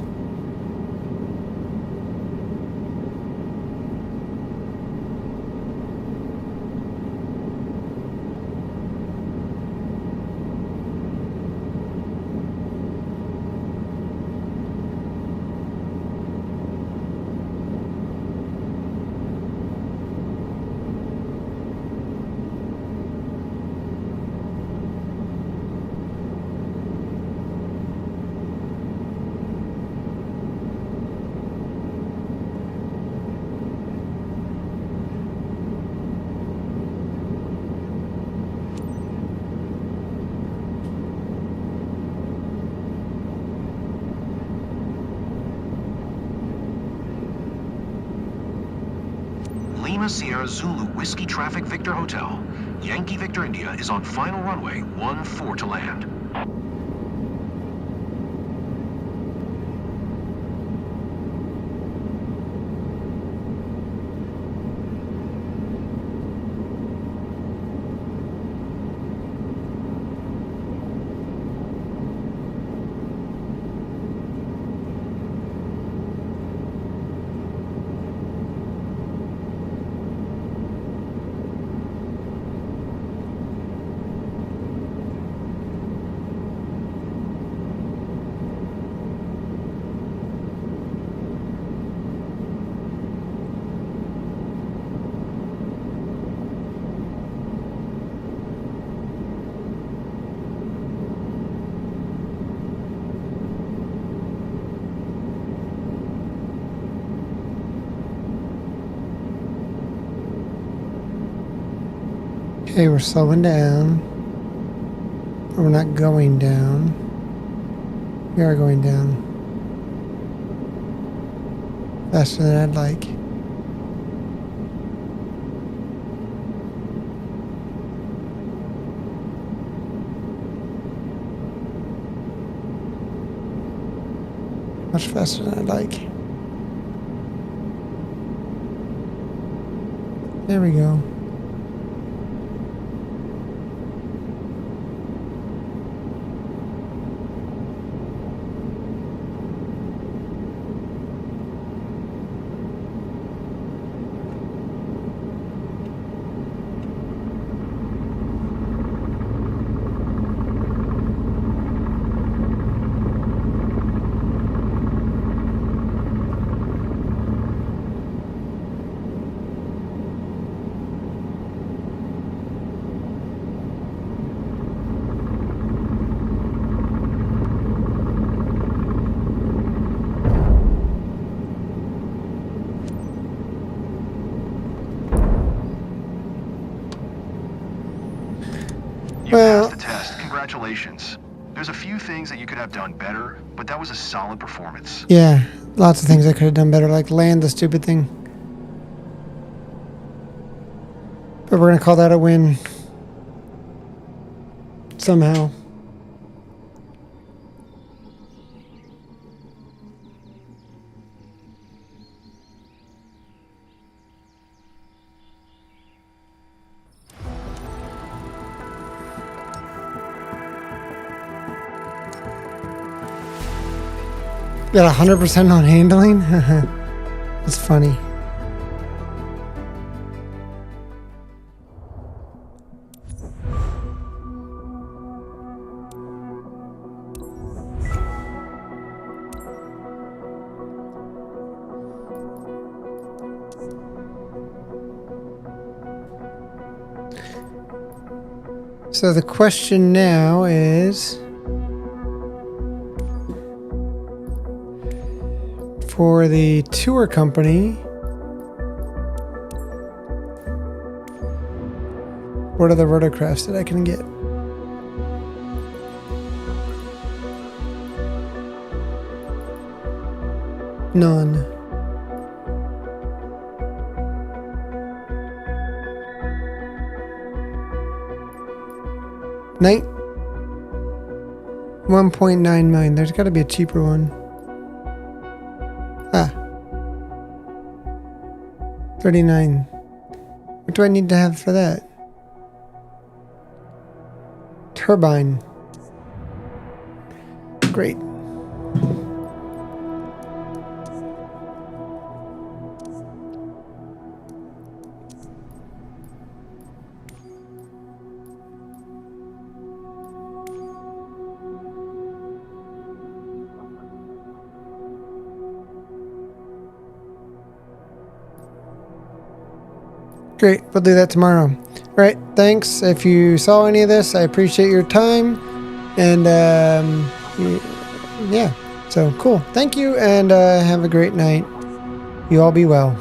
Lima Sierra Zulu Whiskey Traffic Victor Hotel. Yankee Victor India is on final runway 14 to land. Okay, we're slowing down. We're not going down. We are going down. Faster than I'd like. Much faster than I'd like. There we go. You Well- passed the test. Congratulations. There's a few things that you could have done better, but that was a solid performance. Yeah, lots of things I could have done better, like land the stupid thing. But we're gonna call that a win. Somehow. Got 100% on handling? That's funny. So the question now is, for the tour company, what are the rotorcrafts that I can get? None. 1.99. There's got to be a cheaper one. Ah. 39. What do I need to have for that? Turbine. Great. Great, we'll do that tomorrow. All right, thanks. If you saw any of this, I appreciate your time. And yeah, so cool. Thank you, and have a great night. You all be well.